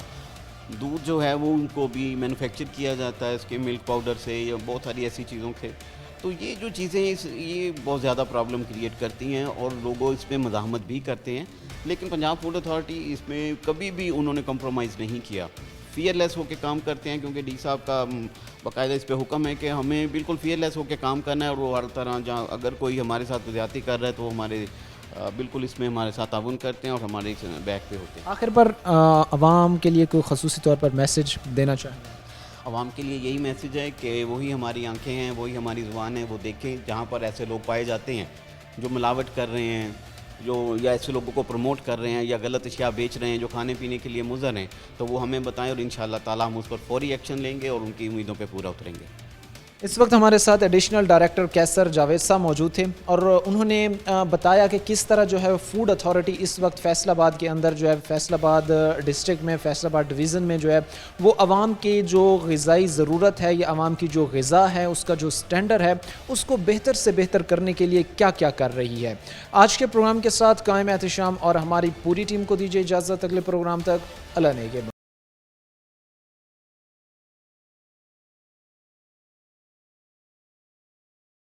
दूध जो है वो उनको भी मैन्युफैक्चर किया जाता है इसके मिल्क पाउडर से या बहुत सारी ऐसी चीज़ों से। तो ये जो चीज़ें ये बहुत ज़्यादा प्रॉब्लम क्रिएट करती हैं और लोगों इसमें मज़ाहमत भी करते हैं, लेकिन पंजाब फूड अथॉरिटी इसमें कभी भी उन्होंने कम्प्रोमाइज़ नहीं किया, फियरलेस होकर काम करते हैं क्योंकि डी साहब का बाकायदा इस पे हुक्म है कि हमें बिल्कुल फियरलेस होकर काम करना है और वो हर तरह जहाँ अगर कोई हमारे साथ ज़्यादती कर रहा है तो वो हमारे बिल्कुल इसमें हमारे साथ ताउन करते हैं और हमारे बैक पे होते हैं। आखिर पर आवाम के लिए कोई ख़ुसूसी तौर पर मैसेज देना चाहेंगे? आवाम के लिए यही मैसेज है कि वही हमारी आंखें हैं, वही हमारी ज़ुबान है, वो देखें जहाँ पर ऐसे लोग पाए जाते हैं जो मिलावट कर रहे हैं, जो या ऐसे लोगों को प्रमोट कर रहे हैं या गलत अशिया बेच रहे हैं जो खाने पीने के लिए मुज़र हैं, तो वो हमें बताएं और इंशाअल्लाह ताला हम उस पर फौरी एक्शन लेंगे और उनकी उम्मीदों पे पूरा उतरेंगे। इस वक्त हमारे साथ एडिशनल डायरेक्टर कैसर जावेद साहब मौजूद थे और उन्होंने बताया कि किस तरह जो है फूड अथॉरिटी इस वक्त फैसलाबाद के अंदर जो है फैसलाबाद डिस्ट्रिक्ट में फैसलाबाद डिवीज़न में जो है वो आवाम की जो ग़िज़ाई ज़रूरत है या आवाम की जो ग़िज़ा है उसका जो स्टैंडर्ड है उसको बेहतर से बेहतर करने के लिए क्या क्या कर रही है। आज के प्रोग्राम के साथ कायम एहतशाम और हमारी पूरी टीम को दीजिए इजाज़त। अगले प्रोग्राम तक अल्लाह नेगहबान।